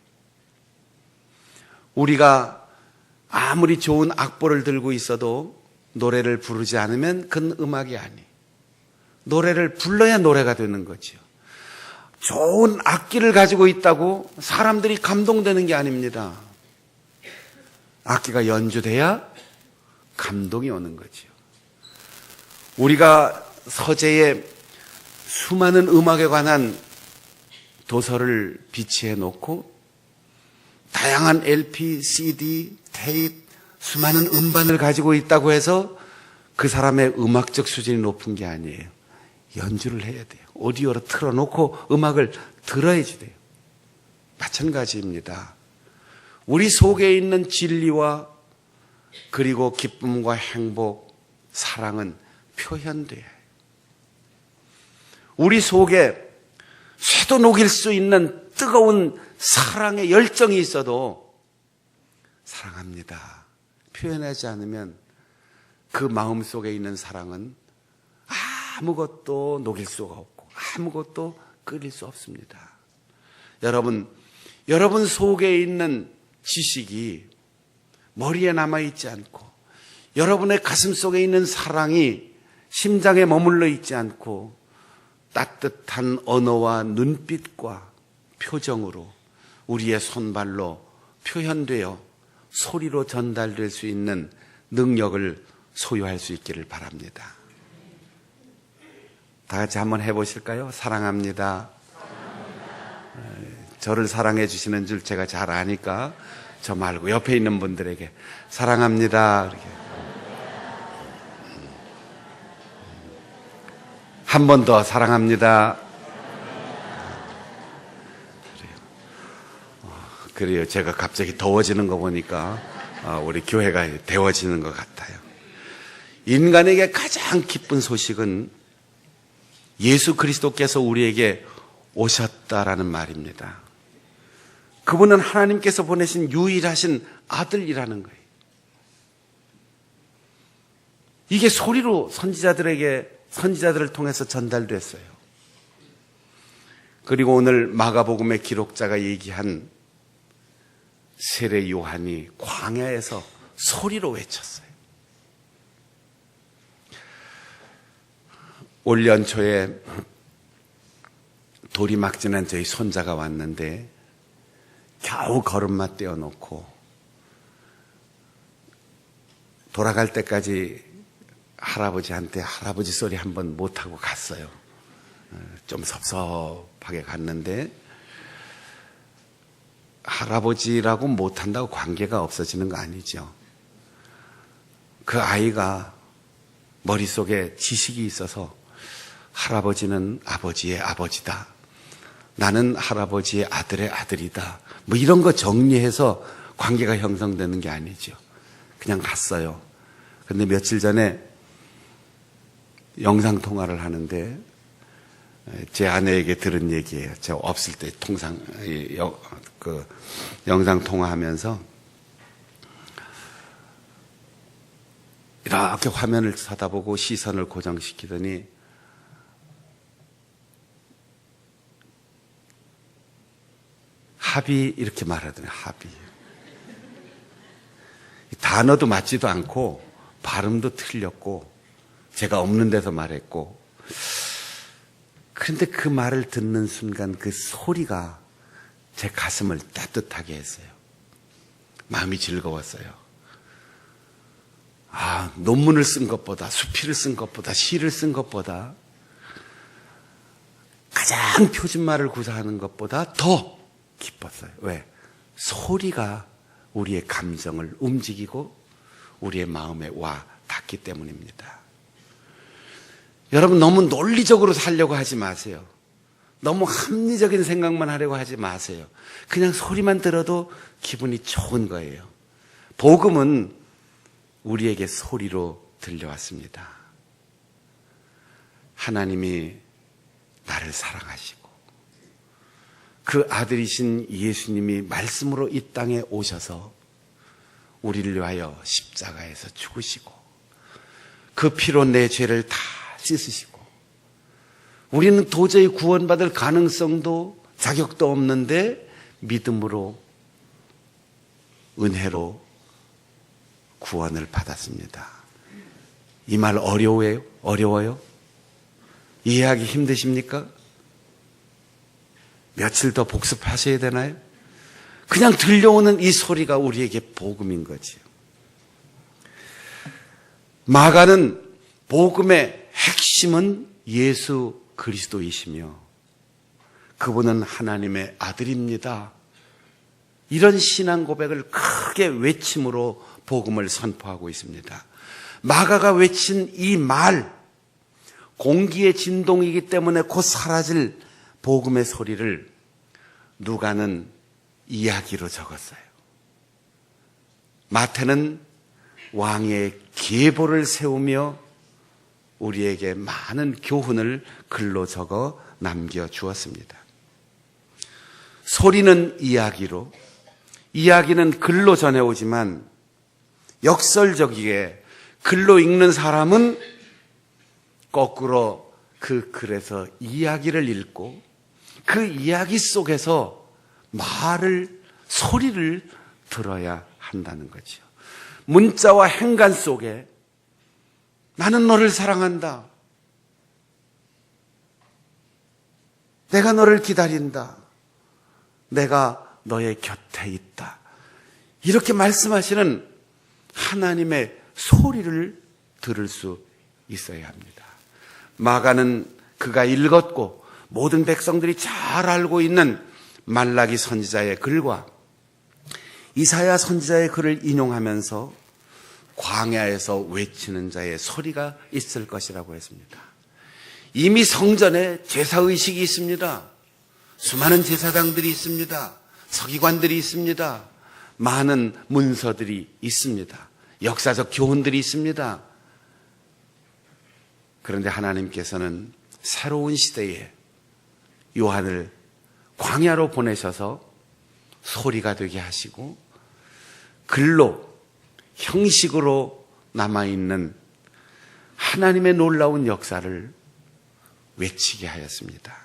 우리가 아무리 좋은 악보를 들고 있어도 노래를 부르지 않으면 그건 음악이 아니에요. 노래를 불러야 노래가 되는 거죠. 좋은 악기를 가지고 있다고 사람들이 감동되는 게 아닙니다. 악기가 연주돼야 감동이 오는 거죠. 우리가 서재에 수많은 음악에 관한 도서를 비치해 놓고 다양한 LP, CD, 테이프, 수많은 음반을 가지고 있다고 해서 그 사람의 음악적 수준이 높은 게 아니에요. 연주를 해야 돼요. 오디오로 틀어놓고 음악을 들어야지 돼요. 마찬가지입니다. 우리 속에 있는 진리와 그리고 기쁨과 행복, 사랑은 표현돼야 해요. 우리 속에 쇠도 녹일 수 있는 뜨거운 사랑의 열정이 있어도 사랑합니다 표현하지 않으면 그 마음 속에 있는 사랑은 아무것도 녹일 수가 없고 아무것도 끓일 수 없습니다. 여러분 속에 있는 지식이 머리에 남아있지 않고 여러분의 가슴 속에 있는 사랑이 심장에 머물러 있지 않고 따뜻한 언어와 눈빛과 표정으로 우리의 손발로 표현되어 소리로 전달될 수 있는 능력을 소유할 수 있기를 바랍니다. 다 같이 한번 해보실까요? 사랑합니다. 저를 사랑해 주시는 줄 제가 잘 아니까 저 말고 옆에 있는 분들에게 사랑합니다. 이렇게. 한 번 더 사랑합니다. 그래요. 제가 갑자기 더워지는 거 보니까 우리 교회가 데워지는 것 같아요. 인간에게 가장 기쁜 소식은 예수 그리스도께서 우리에게 오셨다라는 말입니다. 그분은 하나님께서 보내신 유일하신 아들이라는 거예요. 이게 소리로 선지자들을 통해서 전달됐어요. 그리고 오늘 마가복음의 기록자가 얘기한 세례 요한이 광야에서 소리로 외쳤어요. 올 연초에 돌이 막지난 저희 손자가 왔는데 겨우 걸음마 떼어놓고 돌아갈 때까지 할아버지한테 할아버지 소리 한번 못하고 갔어요. 좀 섭섭하게 갔는데 할아버지라고 못한다고 관계가 없어지는 거 아니죠. 그 아이가 머릿속에 지식이 있어서 할아버지는 아버지의 아버지다. 나는 할아버지의 아들의 아들이다. 뭐 이런 거 정리해서 관계가 형성되는 게 아니죠. 그냥 갔어요. 근데 며칠 전에 영상통화를 하는데 제 아내에게 들은 얘기예요. 제가 없을 때 영상통화하면서 이렇게 화면을 쳐다보고 시선을 고정시키더니 합의 이렇게 말하더니 합의. 단어도 맞지도 않고 발음도 틀렸고 제가 없는 데서 말했고 그런데 그 말을 듣는 순간 그 소리가 제 가슴을 따뜻하게 했어요. 마음이 즐거웠어요. 논문을 쓴 것보다 수필을 쓴 것보다 시를 쓴 것보다 가장 표준말을 구사하는 것보다 더 기뻤어요. 왜? 소리가 우리의 감정을 움직이고 우리의 마음에 와 닿기 때문입니다. 여러분 너무 논리적으로 살려고 하지 마세요. 너무 합리적인 생각만 하려고 하지 마세요. 그냥 소리만 들어도 기분이 좋은 거예요. 복음은 우리에게 소리로 들려왔습니다. 하나님이 나를 사랑하시고 그 아들이신 예수님이 말씀으로 이 땅에 오셔서 우리를 위하여 십자가에서 죽으시고 그 피로 내 죄를 다 씻으시고 우리는 도저히 구원받을 가능성도 자격도 없는데 믿음으로 은혜로 구원을 받았습니다. 이 말 어려워요? 이해하기 힘드십니까? 며칠 더 복습하셔야 되나요? 그냥 들려오는 이 소리가 우리에게 복음인 거지요. 마가는 복음의 핵심은 예수 그리스도이시며 그분은 하나님의 아들입니다. 이런 신앙 고백을 크게 외침으로 복음을 선포하고 있습니다. 마가가 외친 이 말, 공기의 진동이기 때문에 곧 사라질 복음의 소리를 누가는 이야기로 적었어요. 마태는 왕의 계보를 세우며 우리에게 많은 교훈을 글로 적어 남겨주었습니다. 소리는 이야기로, 이야기는 글로 전해오지만 역설적이게 글로 읽는 사람은 거꾸로 그 글에서 이야기를 읽고 그 이야기 속에서 소리를 들어야 한다는 거죠. 문자와 행간 속에 나는 너를 사랑한다. 내가 너를 기다린다. 내가 너의 곁에 있다. 이렇게 말씀하시는 하나님의 소리를 들을 수 있어야 합니다. 마가는 그가 읽었고 모든 백성들이 잘 알고 있는 말라기 선지자의 글과 이사야 선지자의 글을 인용하면서 광야에서 외치는 자의 소리가 있을 것이라고 했습니다. 이미 성전에 제사의식이 있습니다. 수많은 제사장들이 있습니다. 서기관들이 있습니다. 많은 문서들이 있습니다. 역사적 교훈들이 있습니다. 그런데 하나님께서는 새로운 시대에 요한을 광야로 보내셔서 소리가 되게 하시고 글로, 형식으로 남아있는 하나님의 놀라운 역사를 외치게 하였습니다.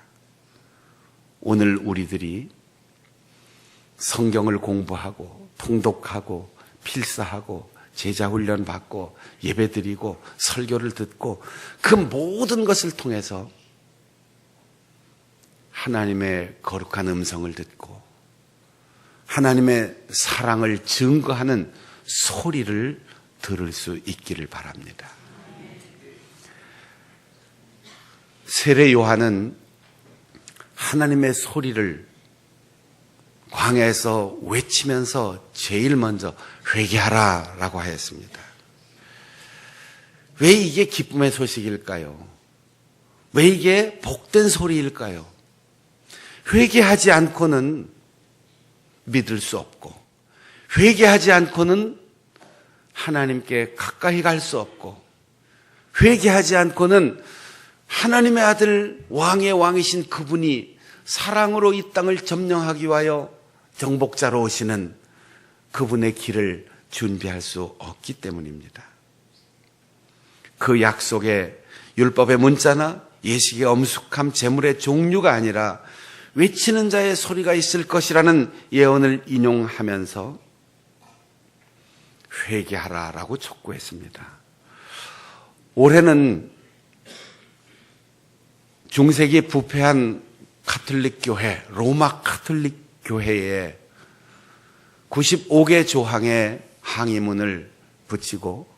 오늘 우리들이 성경을 공부하고 통독하고 필사하고 제자훈련 받고 예배드리고 설교를 듣고 그 모든 것을 통해서 하나님의 거룩한 음성을 듣고 하나님의 사랑을 증거하는 소리를 들을 수 있기를 바랍니다. 세례 요한은 하나님의 소리를 광야에서 외치면서 제일 먼저 회개하라 라고 하였습니다. 왜 이게 기쁨의 소식일까요? 왜 이게 복된 소리일까요? 회개하지 않고는 믿을 수 없고 회개하지 않고는 하나님께 가까이 갈 수 없고 회개하지 않고는 하나님의 아들 왕의 왕이신 그분이 사랑으로 이 땅을 점령하기 위하여 정복자로 오시는 그분의 길을 준비할 수 없기 때문입니다. 그 약속의 율법의 문자나 예식의 엄숙함, 제물의 종류가 아니라 외치는 자의 소리가 있을 것이라는 예언을 인용하면서 회개하라라고 촉구했습니다. 올해는 중세기에 부패한 가톨릭 교회, 로마 가톨릭 교회에 95개 조항의 항의문을 붙이고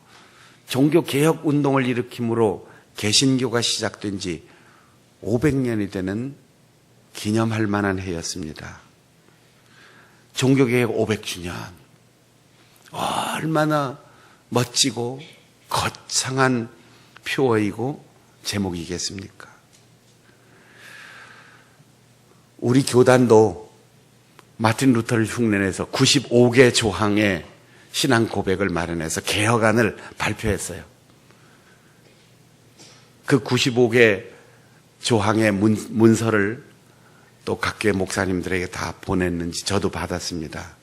종교개혁 운동을 일으킴으로 개신교가 시작된 지 500년이 되는 기념할 만한 해였습니다. 종교개혁 500주년. 얼마나 멋지고 거창한 표어이고 제목이겠습니까? 우리 교단도 마틴 루터를 흉내내서 95개 조항의 신앙 고백을 마련해서 개혁안을 발표했어요. 그 95개 조항의 문서를 또 각 교회 목사님들에게 다 보냈는지 저도 받았습니다.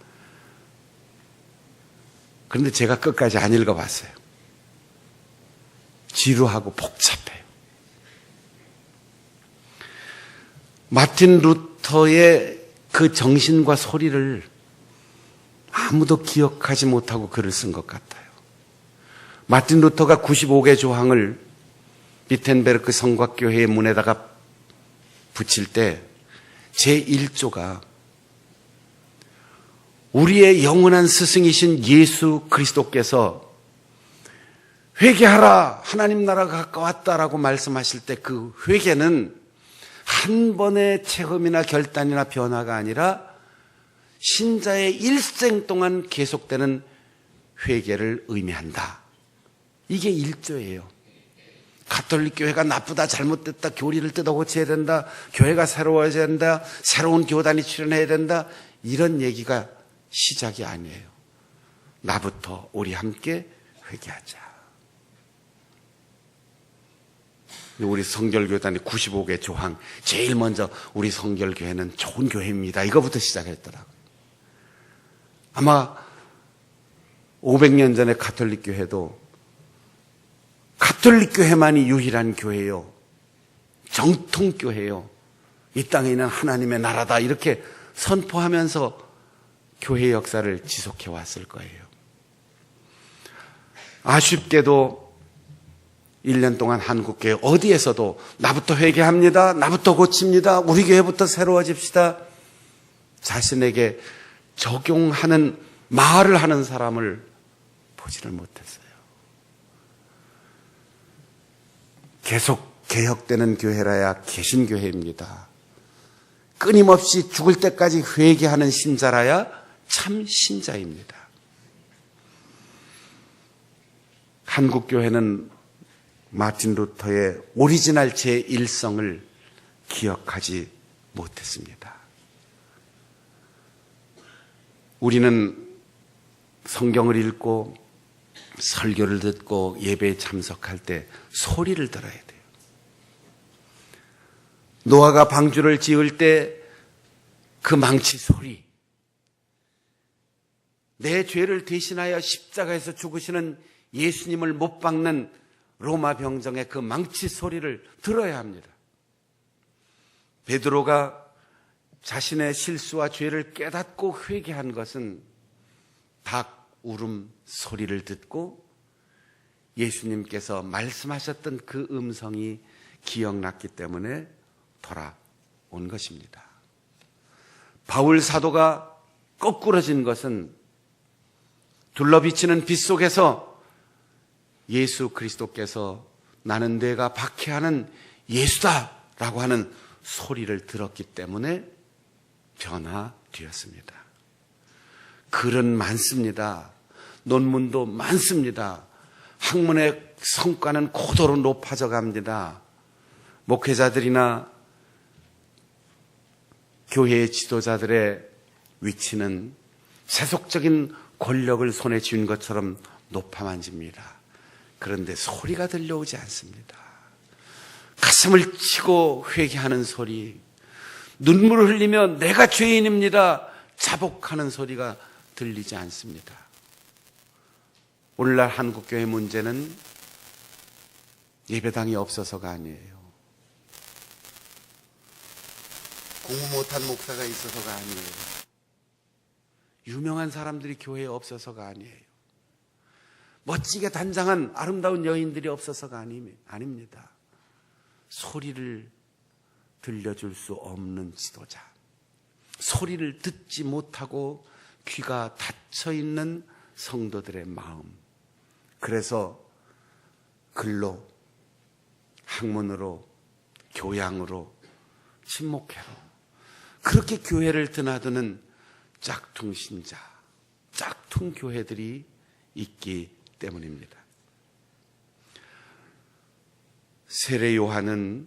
그런데 제가 끝까지 안 읽어봤어요. 지루하고 복잡해요. 마틴 루터의 그 정신과 소리를 아무도 기억하지 못하고 글을 쓴 것 같아요. 마틴 루터가 95개 조항을 비텐베르크 성곽교회의 문에다가 붙일 때 제1조가 우리의 영원한 스승이신 예수 그리스도께서 회개하라, 하나님 나라가 가까웠다라고 말씀하실 때 그 회개는 한 번의 체험이나 결단이나 변화가 아니라 신자의 일생 동안 계속되는 회개를 의미한다. 이게 1조예요. 가톨릭 교회가 나쁘다, 잘못됐다, 교리를 뜯어 고쳐야 된다, 교회가 새로워져야 된다, 새로운 교단이 출현해야 된다, 이런 얘기가 시작이 아니에요. 나부터 우리 함께 회개하자. 우리 성결교단의 95개 조항, 제일 먼저 우리 성결교회는 좋은 교회입니다. 이거부터 시작했더라고요. 아마 500년 전에 가톨릭 교회도 가톨릭 교회만이 유일한 교회요, 정통교회요, 이 땅에 있는 하나님의 나라다, 이렇게 선포하면서 교회 역사를 지속해 왔을 거예요. 아쉽게도 1년 동안 한국교회 어디에서도 나부터 회개합니다, 나부터 고칩니다, 우리 교회부터 새로워집시다, 자신에게 적용하는 말을 하는 사람을 보지를 못했어요. 계속 개혁되는 교회라야 개신교회입니다. 끊임없이 죽을 때까지 회개하는 신자라야 참 신자입니다. 한국교회는 마틴 루터의 오리지널 제1성을 기억하지 못했습니다. 우리는 성경을 읽고 설교를 듣고 예배에 참석할 때 소리를 들어야 돼요. 노아가 방주를 지을 때 그 망치 소리, 내 죄를 대신하여 십자가에서 죽으시는 예수님을 못 박는 로마 병정의 그 망치 소리를 들어야 합니다. 베드로가 자신의 실수와 죄를 깨닫고 회개한 것은 닭 울음 소리를 듣고 예수님께서 말씀하셨던 그 음성이 기억났기 때문에 돌아온 것입니다. 바울 사도가 거꾸러진 것은 둘러비치는 빛 속에서 예수 그리스도께서 나는 내가 박해하는 예수다라고 하는 소리를 들었기 때문에 변화되었습니다. 글은 많습니다. 논문도 많습니다. 학문의 성과는 고도로 높아져 갑니다. 목회자들이나 교회의 지도자들의 위치는 세속적인 권력을 손에 쥔 것처럼 높아만집니다. 그런데 소리가 들려오지 않습니다. 가슴을 치고 회개하는 소리, 눈물을 흘리며 내가 죄인입니다 자복하는 소리가 들리지 않습니다. 오늘날 한국교회 문제는 예배당이 없어서가 아니에요. 공부 못한 목사가 있어서가 아니에요. 유명한 사람들이 교회에 없어서가 아니에요. 멋지게 단장한 아름다운 여인들이 없어서가 아닙니다. 소리를 들려줄 수 없는 지도자, 소리를 듣지 못하고 귀가 닫혀 있는 성도들의 마음, 그래서 글로, 학문으로, 교양으로, 친목회로 그렇게 교회를 드나드는 짝퉁 신자, 짝퉁 교회들이 있기 때문입니다. 세례 요한은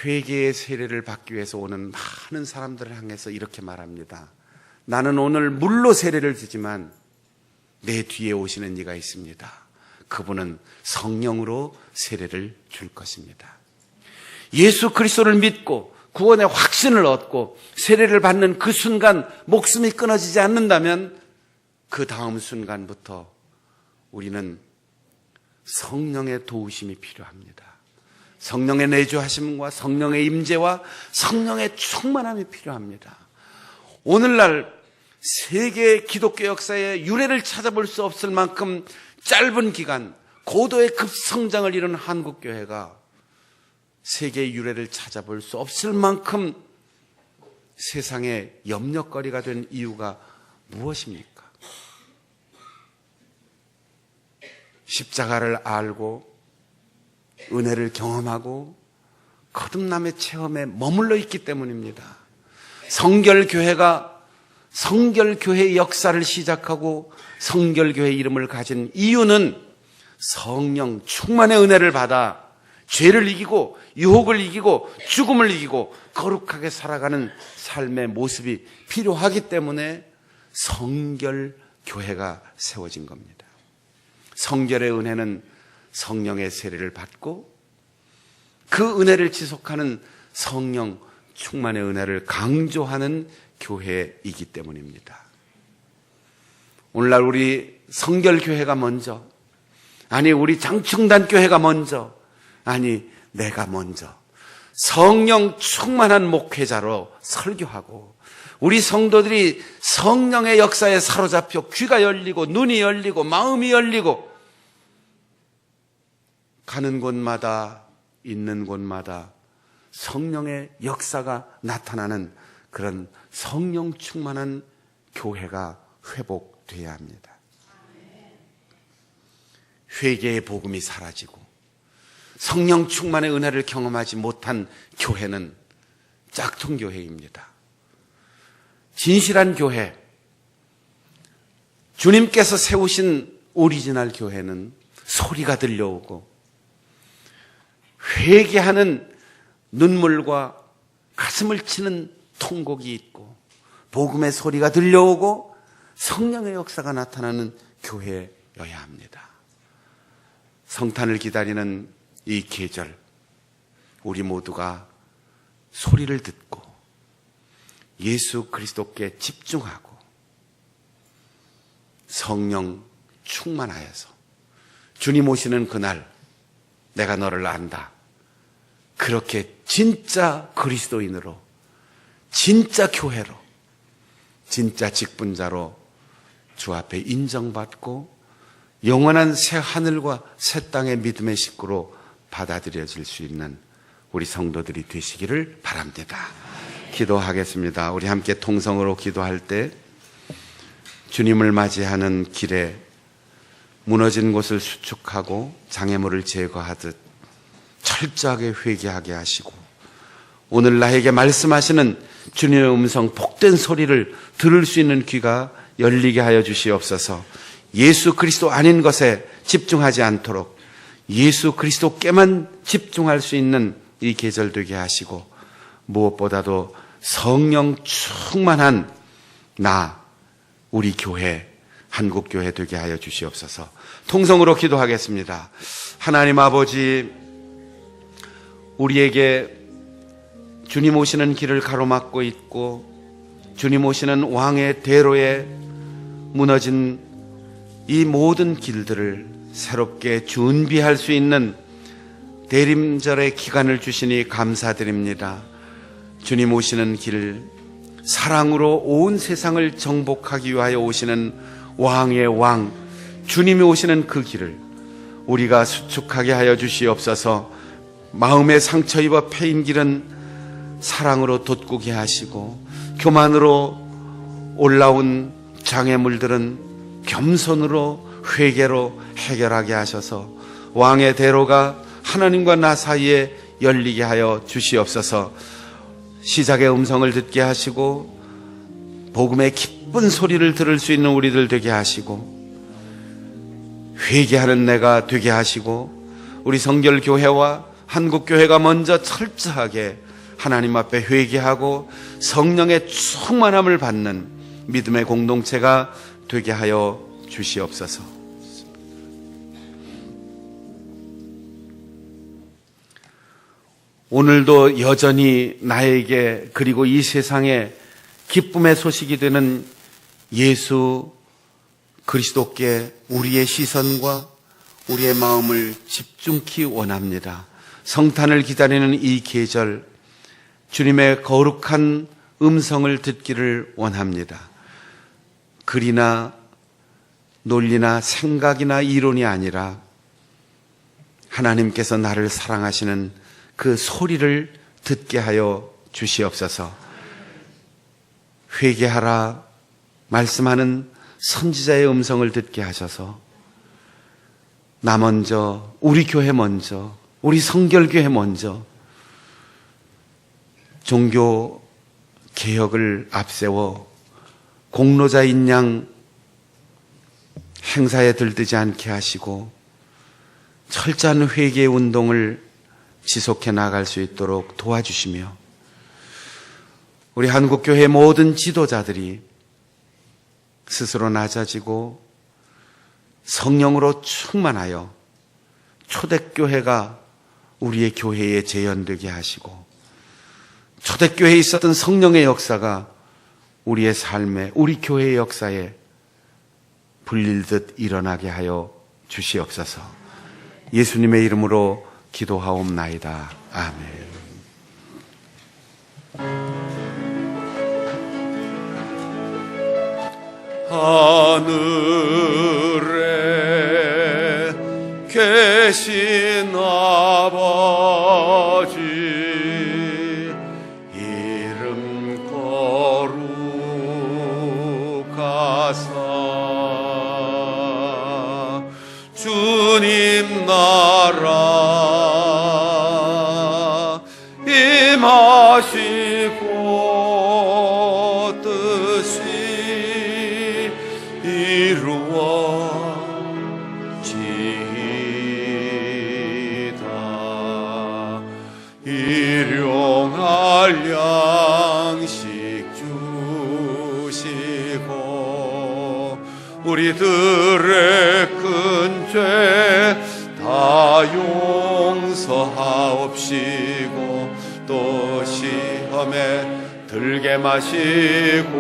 회개의 세례를 받기 위해서 오는 많은 사람들을 향해서 이렇게 말합니다. 나는 오늘 물로 세례를 주지만 내 뒤에 오시는 이가 있습니다. 그분은 성령으로 세례를 줄 것입니다. 예수 그리스도를 믿고 구원의 확신을 얻고 세례를 받는 그 순간 목숨이 끊어지지 않는다면 그 다음 순간부터 우리는 성령의 도우심이 필요합니다. 성령의 내주하심과 성령의 임재와 성령의 충만함이 필요합니다. 오늘날 세계 기독교 역사의 유래를 찾아볼 수 없을 만큼 짧은 기간 고도의 급성장을 이룬 한국교회가 세계의 유래를 찾아볼 수 없을 만큼 세상의 염려거리가 된 이유가 무엇입니까? 십자가를 알고 은혜를 경험하고 거듭남의 체험에 머물러 있기 때문입니다. 성결교회가 성결교회의 역사를 시작하고 성결교회 이름을 가진 이유는 성령 충만의 은혜를 받아 죄를 이기고 유혹을 이기고 죽음을 이기고 거룩하게 살아가는 삶의 모습이 필요하기 때문에 성결교회가 세워진 겁니다. 성결의 은혜는 성령의 세례를 받고 그 은혜를 지속하는 성령 충만의 은혜를 강조하는 교회이기 때문입니다. 오늘날 우리 성결교회가 먼저, 아니 우리 장충단 교회가 먼저, 아니 내가 먼저 성령 충만한 목회자로 설교하고 우리 성도들이 성령의 역사에 사로잡혀 귀가 열리고 눈이 열리고 마음이 열리고 가는 곳마다 있는 곳마다 성령의 역사가 나타나는 그런 성령 충만한 교회가 회복돼야 합니다. 회개의 복음이 사라지고 성령 충만의 은혜를 경험하지 못한 교회는 짝퉁교회입니다. 진실한 교회, 주님께서 세우신 오리지널 교회는 소리가 들려오고 회개하는 눈물과 가슴을 치는 통곡이 있고 복음의 소리가 들려오고 성령의 역사가 나타나는 교회여야 합니다. 성탄을 기다리는 이 계절, 우리 모두가 소리를 듣고 예수 그리스도께 집중하고 성령 충만하여서 주님 오시는 그날 내가 너를 안다. 그렇게 진짜 그리스도인으로, 진짜 교회로, 진짜 직분자로 주 앞에 인정받고 영원한 새 하늘과 새 땅의 믿음의 식구로 받아들여질 수 있는 우리 성도들이 되시기를 바랍니다. 기도하겠습니다. 우리 함께 통성으로 기도할 때 주님을 맞이하는 길에 무너진 곳을 수축하고 장애물을 제거하듯 철저하게 회개하게 하시고 오늘 나에게 말씀하시는 주님의 음성 복된 소리를 들을 수 있는 귀가 열리게 하여 주시옵소서. 예수 그리스도 아닌 것에 집중하지 않도록 예수 그리스도께만 집중할 수 있는 이 계절 되게 하시고 무엇보다도 성령 충만한 나, 우리 교회, 한국교회 되게 하여 주시옵소서. 통성으로 기도하겠습니다. 하나님 아버지, 우리에게 주님 오시는 길을 가로막고 있고 주님 오시는 왕의 대로에 무너진 이 모든 길들을 새롭게 준비할 수 있는 대림절의 기간을 주시니 감사드립니다. 주님 오시는 길, 사랑으로 온 세상을 정복하기 위하여 오시는 왕의 왕, 주님이 오시는 그 길을 우리가 수축하게 하여 주시옵소서. 마음의 상처 입어 패인 길은 사랑으로 돋구게 하시고 교만으로 올라온 장애물들은 겸손으로 회개로 해결하게 하셔서 왕의 대로가 하나님과 나 사이에 열리게 하여 주시옵소서. 시작의 음성을 듣게 하시고 복음의 기쁜 소리를 들을 수 있는 우리들 되게 하시고 회개하는 내가 되게 하시고 우리 성결교회와 한국교회가 먼저 철저하게 하나님 앞에 회개하고 성령의 충만함을 받는 믿음의 공동체가 되게 하여 주시옵소서. 오늘도 여전히 나에게 그리고 이 세상에 기쁨의 소식이 되는 예수 그리스도께 우리의 시선과 우리의 마음을 집중케 원합니다. 성탄을 기다리는 이 계절 주님의 거룩한 음성을 듣기를 원합니다. 글이나 논리나 생각이나 이론이 아니라 하나님께서 나를 사랑하시는 그 소리를 듣게 하여 주시옵소서. 회개하라 말씀하는 선지자의 음성을 듣게 하셔서 나 먼저, 우리 교회 먼저, 우리 성결교회 먼저 종교 개혁을 앞세워 공로자인 양 행사에 들뜨지 않게 하시고 철저한 회개의 운동을 지속해 나갈 수 있도록 도와주시며 우리 한국교회 모든 지도자들이 스스로 낮아지고 성령으로 충만하여 초대교회가 우리의 교회에 재현되게 하시고 초대교회에 있었던 성령의 역사가 우리의 삶에, 우리 교회의 역사에 불릴듯 일어나게 하여 주시옵소서. 예수님의 이름으로 기도하옵나이다. 아멘. 하늘에 계신 아버지, 이름 거룩하사 주님 나라 임하시고 뜻이 이루어지이다. 일용할 양식 주시고 우리들의 큰 죄 다 용서하옵시고 또 시험에 들게 마시고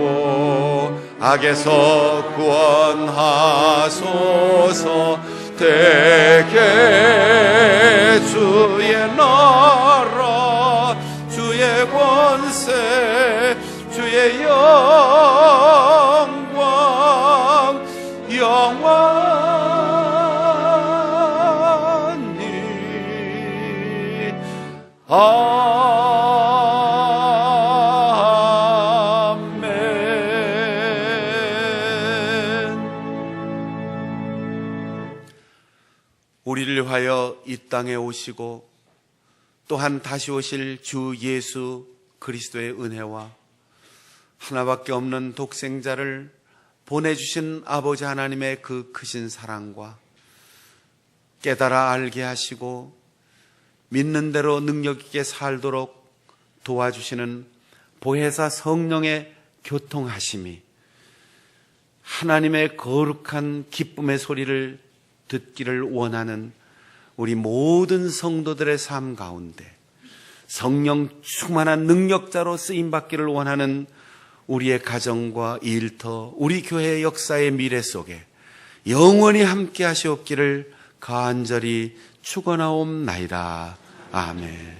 악에서 구원하소서. 대개 주의 나라 주의 권세 주의 영광 영원히 우리를 위하여 이 땅에 오시고 또한 다시 오실 주 예수 그리스도의 은혜와 하나밖에 없는 독생자를 보내주신 아버지 하나님의 그 크신 사랑과 깨달아 알게 하시고 믿는 대로 능력 있게 살도록 도와주시는 보혜사 성령의 교통하심이 하나님의 거룩한 기쁨의 소리를 듣기를 원하는 우리 모든 성도들의 삶 가운데 성령 충만한 능력자로 쓰임받기를 원하는 우리의 가정과 일터, 우리 교회의 역사의 미래 속에 영원히 함께 하시옵기를 간절히 축원하옵나이다. 아멘.